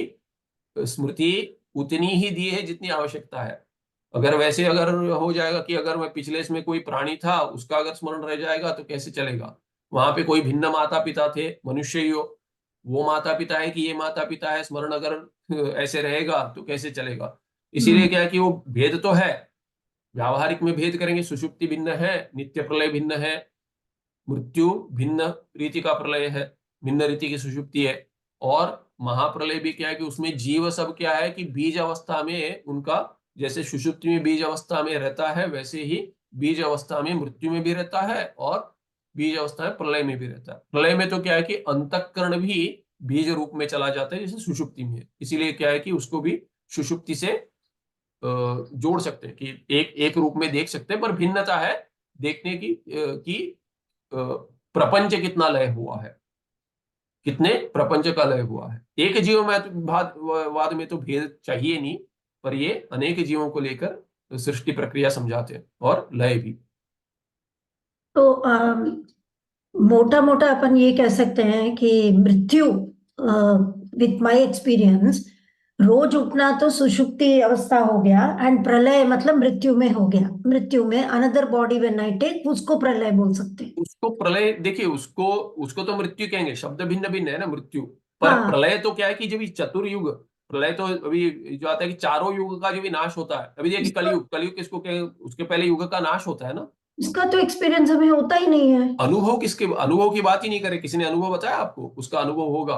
स्मृति उतनी ही दी है जितनी आवश्यकता है। अगर वैसे अगर हो जाएगा कि अगर मैं पिछले इसमें कोई प्राणी था, उसका अगर स्मरण रह जाएगा तो कैसे चलेगा? वहां पे कोई भिन्न माता पिता थे, मनुष्य ही हो, वो माता पिता है कि ये माता पिता है, स्मरण अगर ऐसे रहेगा तो कैसे चलेगा? इसीलिए हम्म। क्या है कि वो भेद तो है, व्यावहारिक में भेद करेंगे। सुषुप्ति भिन्न है, नित्य प्रलय भिन्न है, मृत्यु भिन्न रीति का प्रलय है, भिन्न रीति की सुषुप्ति है। और महाप्रलय भी क्या है कि उसमें जीव सब क्या है कि बीज अवस्था में उनका, जैसे सुषुप्ति में बीज अवस्था में रहता है, वैसे ही बीज अवस्था में मृत्यु में भी रहता है, और बीज अवस्था में प्रलय में भी रहता है। प्रलय में तो क्या है कि अंतःकरण भी बीज रूप में चला जाता है, जैसे सुषुप्ति में है। इसीलिए क्या है कि उसको भी सुषुप्ति से जोड़ सकते हैं, कि एक एक रूप में देख सकते हैं, पर भिन्नता है देखने की कि प्रपंच कितना लय हुआ है, कितने प्रपंच का लय हुआ है। एक जीव में तो वाद में तो भेद चाहिए नहीं, पर ये अनेक जीवों को लेकर सृष्टि प्रक्रिया समझाते हैं, और लय भी। तो मोटा मोटा अपन ये कह सकते हैं कि मृत्यु, विथ माय एक्सपीरियंस, रोज उठना तो सुषुप्ति अवस्था हो गया, एंड प्रलय मतलब मृत्यु में हो गया। मृत्यु में another body when I take, उसको प्रलय बोल सकते हैं। उसको प्रलय, देखिए उसको, उसको तो मृत्यु कहेंगे, शब्द भिन्न भिन्न है ना मृत्यु। पर हाँ, प्रलय तो क्या है कि जब ये चतुर्युग, प्रलय तो अभी जो आता है कि चारों युग का जो भी नाश होता है। अभी देखिए इसका कलयुग, कलयुग किसको कहें? उसके पहले युग का नाश होता है ना। इसका तो एक्सपीरियंस हमें होता ही नहीं है। अनुभव किसके, अनुभव की बात ही नहीं करे, किसी ने अनुभव बताया आपको? उसका अनुभव होगा,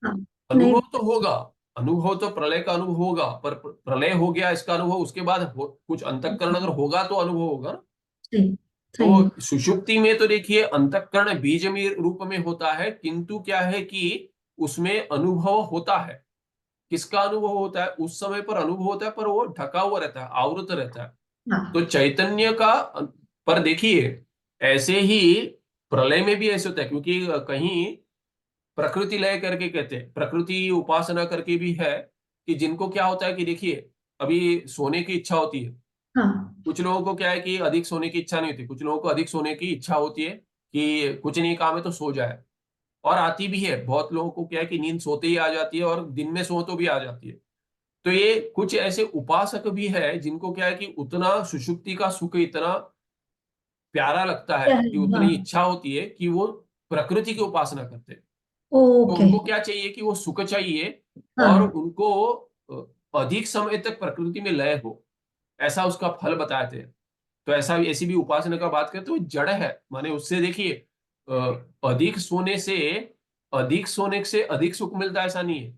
हाँ। नहीं। अनुभव तो होगा। अनुभव तो प्रलय का अनुभव होगा, पर प्रलय हो गया इसका अनुभव, उसके बाद कुछ अंतःकरण अगर होगा तो अनुभव होगा ना। सही। सही है। तो सुषुप्ति में तो देखिए अंतःकरण बीज में रूप में होता है, किंतु क्या है कि उसमें अनुभव होता है। किसका अनुभव होता है? उस समय पर अनुभव होता है, पर वो ढका हुआ रहता है, आवृत रहता है। तो हाँ। चैतन्य का, पर देखिए ऐसे ही प्रलय में भी ऐसे होता है, क्योंकि कहीं प्रकृति लय करके कहते हैं, प्रकृति उपासना करके भी है, कि जिनको क्या होता है कि देखिए अभी सोने की इच्छा होती है। हाँ। कुछ लोगों को क्या है कि अधिक सोने की इच्छा नहीं होती, कुछ लोगों को अधिक सोने की इच्छा होती है कि कुछ नहीं काम है तो सो जाए, और आती भी है। बहुत लोगों को क्या है कि नींद सोते ही आ जाती है, और दिन में सो तो भी आ जाती है। तो ये कुछ ऐसे उपासक भी है जिनको क्या है कि उतना सुषुप्ति का सुख इतना प्यारा लगता है, क्या है? कि उतनी हाँ। इच्छा होती है कि वो प्रकृति की उपासना करते हैं। तो ओके। उनको क्या चाहिए कि वो सुख चाहिए, और हाँ। उनको अधिक समय तक प्रकृति में लय हो, ऐसा उसका फल बताए थे। तो ऐसा भी, ऐसी भी उपासना का बात करें तो वो जड़ है, माने उससे देखिए अधिक सोने से, अधिक सोने से अधिक सुख मिलता है, ऐसा नहीं है।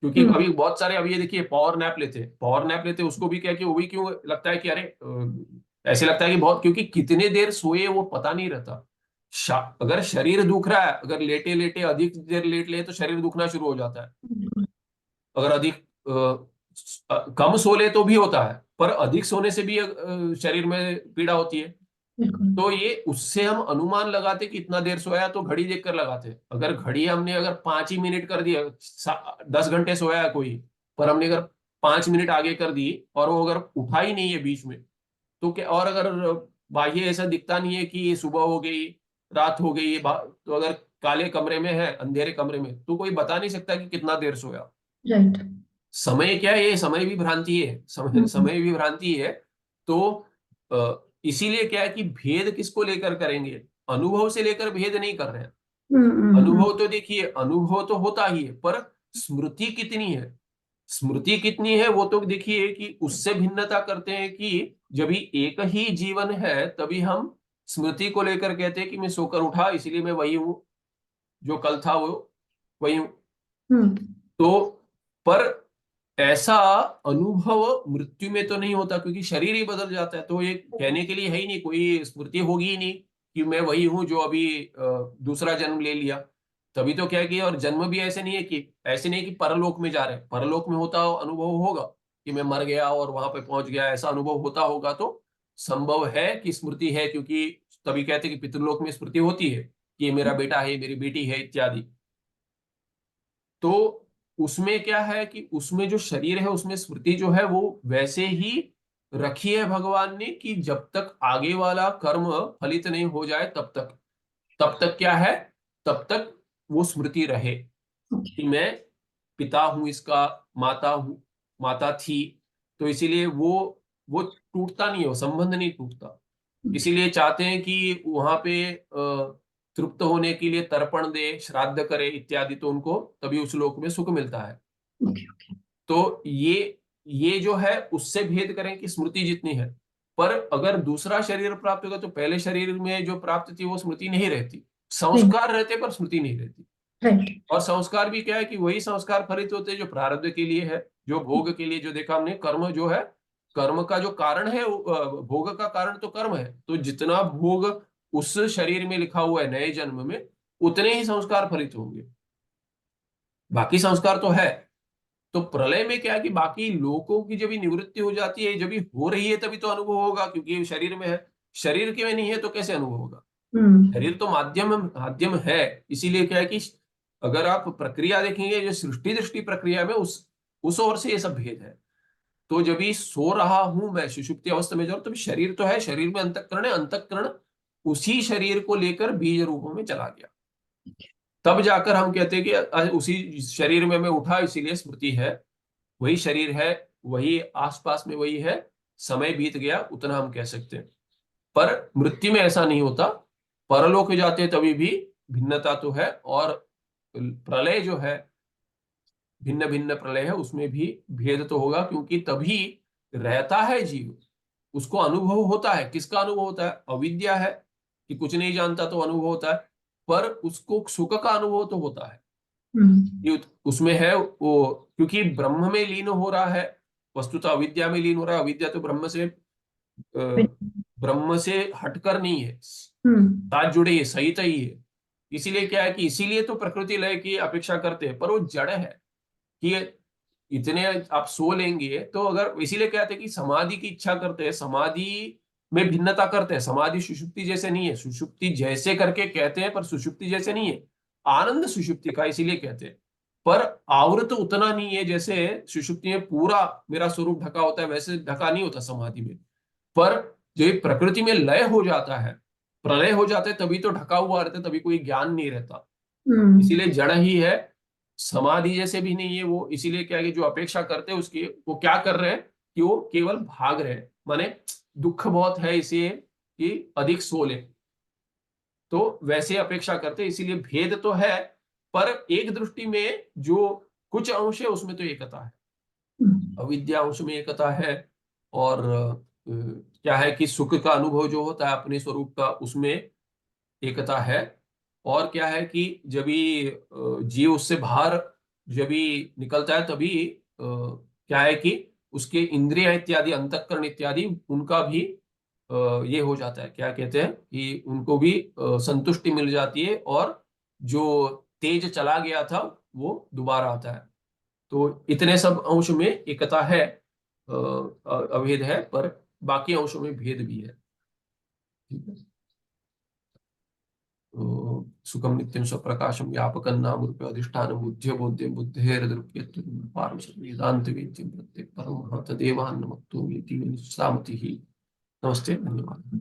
क्योंकि हम्म। अभी बहुत सारे, अभी ये देखिए पावर नैप लेते हैं, पावर नैप लेते हैं, उसको भी क्या कि वो भी क्यों लगता है कि अरे ऐसे लगता है कि बहुत, क्योंकि कितने देर सोए वो पता नहीं रहता। अगर शरीर दुख रहा है, अगर लेटे लेटे अधिक देर लेट ले तो शरीर दुखना शुरू हो जाता है। बिल्कुल। अगर अधिक कम सो ले तो भी होता है, पर अधिक सोने से भी शरीर में पीड़ा होती है। बिल्कुल। तो ये उससे हम अनुमान लगाते कि इतना देर सोया, तो घड़ी देखकर लगाते। अगर घड़ी हमने अगर 5 ही मिनट कर दिया, 10 घंटे सोया है कोई, पर हमने अगर 5 मिनट आगे कर दी और वो अगर उठा ही नहीं है बीच में, तो क्या, और अगर बाह्य ऐसा दिखता नहीं है कि ये सुबह हो गई, रात हो गई, तो अगर काले कमरे में है, अंधेरे कमरे में, तो कोई बता नहीं सकता कि कितना देर सोया। राइट। समय क्या है, ये समय भी भ्रांति है, समय भी भ्रांति है। तो इसीलिए क्या है कि भेद किसको लेकर करेंगे, अनुभव से लेकर भेद नहीं कर रहे हैं। अनुभव तो देखिए, अनुभव तो होता ही है, पर स्मृति कितनी है, स्मृति कितनी है वो तो देखिए कि उससे भिन्नता करते हैं कि जब भी एक ही जीवन है तभी हम स्मृति को लेकर कहते हैं कि मैं सोकर उठा इसलिए मैं वही हूं जो कल था, वो वही हूं। तो पर ऐसा अनुभव मृत्यु में तो नहीं होता, क्योंकि शरीर ही बदल जाता है, तो ये कहने के लिए है ही नहीं, कोई स्मृति होगी ही नहीं कि मैं वही हूं जो अभी दूसरा जन्म ले लिया। तभी तो क्या है कि, और जन्म भी ऐसे नहीं है कि, ऐसे नहीं कि परलोक में जा रहे हैं, परलोक में होता अनुभव होगा कि मैं मर गया और वहां पे पहुंच गया, ऐसा अनुभव होता होगा तो संभव है कि स्मृति है, क्योंकि तभी कहते हैं कि पितृलोक में स्मृति होती है कि ये मेरा बेटा है, मेरी बेटी है इत्यादि। तो उसमें क्या है कि उसमें जो शरीर है उसमें स्मृति जो है वो वैसे ही रखी है भगवान ने, कि जब तक आगे वाला कर्म फलित नहीं हो जाए तब तक क्या है, तब तक वो स्मृति रहे कि मैं पिता हूं इसका, माता हूं, माता थी। तो इसीलिए वो टूटता नहीं है, वो संबंध नहीं टूटता। इसीलिए चाहते हैं कि वहां पे तृप्त होने के लिए तर्पण दे, श्राद्ध करे इत्यादि, तो उनको तभी उस लोक में सुख मिलता है। तो ये जो है उससे भेद करें कि स्मृति जितनी है, पर अगर दूसरा शरीर प्राप्त होगा तो पहले शरीर में जो प्राप्त थी वो स्मृति नहीं रहती, संस्कार रहते पर स्मृति नहीं रहती। राइट। और संस्कार भी क्या है कि वही संस्कार फलित होते हैं जो प्रारब्ध के लिए है, जो भोग के लिए, जो देखा हमने कर्म जो है, कर्म का जो कारण है भोग का कारण तो कर्म है, तो जितना भोग उस शरीर में लिखा हुआ है नए जन्म में, उतने ही संस्कार फलित होंगे, बाकी संस्कार तो है। तो प्रलय में क्या है कि बाकी लोगों की जब भी निवृत्ति हो जाती है, जब भी हो रही है तभी तो अनुभव होगा, क्योंकि ये शरीर में है, शरीर के में नहीं है तो कैसे अनुभव होगा। शरीर तो माध्यम माध्यम है। इसीलिए क्या है कि अगर आप प्रक्रिया देखेंगे, जो सृष्टि दृष्टि प्रक्रिया में उस ओर से ये सब भेद है। तो जब भी सो रहा हूं मैं सुषुप्ति अवस्था में, जब तभी शरीर तो है, शरीर में अंतःकरण है, अंतःकरण उसी शरीर को लेकर बीज रूपों में चला गया, तब जाकर हम कहते हैं कि उसी शरीर में मैं उठा इसीलिए स्मृति है, वही शरीर है, वही आसपास में वही है, समय बीत गया उतना हम कह सकते हैं। पर मृत्यु में ऐसा नहीं होता, परलोक जाते हैं तभी भी भिन्नता तो है, और प्रलय जो है, भिन्न भिन्न प्रलय है, उसमें भी भेद तो होगा, क्योंकि तभी रहता है जीव, उसको अनुभव होता है। किसका अनुभव होता है, अविद्या है कि कुछ नहीं जानता तो अनुभव होता है, पर उसको सुख का अनुभव तो होता है कि उसमें है वो, क्योंकि ब्रह्म में लीन हो रहा है, वस्तुतः अविद्या में लीन हो रहा है। अविद्या तो ब्रह्म से हटकर नहीं है, साथ जुड़े ही है, सहित ही है। इसीलिए क्या है कि इसीलिए तो प्रकृति लय की अपेक्षा करते हैं, पर वो जड़ है कि इतने आप सो लेंगे तो, अगर इसीलिए कहते हैं कि समाधि की इच्छा करते हैं, समाधि में भिन्नता करते हैं, समाधि सुषुप्ति जैसे नहीं है, सुषुप्ति जैसे करके कहते हैं पर सुषुप्ति जैसे नहीं है, आनंद सुषुप्ति का इसीलिए कहते हैं। पर आवृत उतना नहीं है, जैसे सुषुप्ति में पूरा मेरा स्वरूप ढका होता है वैसे ढका नहीं होता समाधि में। पर जो ये प्रकृति में लय हो जाता है, प्रलय हो जाता है, तभी तो ढका हुआ रहता है, तभी कोई ज्ञान नहीं रहता, इसीलिए जड़ ही है, समाधि जैसे भी नहीं है वो। इसीलिए क्या है कि जो अपेक्षा करते हैं उसकी, वो क्या कर रहे हैं कि वो केवल भाग रहे हैं, माने दुख बहुत है इसे कि अधिक सो ले, तो वैसे अपेक्षा करते हैं। इसीलिए भेद तो है, पर एक दृष्टि में जो कुछ अंश है उसमें तो एकता है, अविद्या अंश में एकता है। और क्या है कि सुख का अनुभव जो होता है अपने स्वरूप का, उसमें एकता है। और क्या है कि जब भी जीव उससे बाहर जब भी निकलता है तभी क्या है कि उसके इंद्रियां इत्यादि, अंतःकरण इत्यादि, उनका भी ये हो जाता है, क्या कहते हैं कि उनको भी संतुष्टि मिल जाती है, और जो तेज चला गया था वो दोबारा आता है। तो इतने सब अंश में एकता है, अभेद है, पर बाकी अंशों में भेद भी है। ठीक है। तो सुखम नित्यम स्वप्रकाशम व्यापकं नाम रूपे अधिष्ठानं बुद्ध्य बोध्यं बुद्धेरदृप्यत्वं पारं वेदांत वेद्यं प्रत्येक परम तदेवान्नमत्तो वेति निस्सामतिः। नमस्ते, धन्यवाद।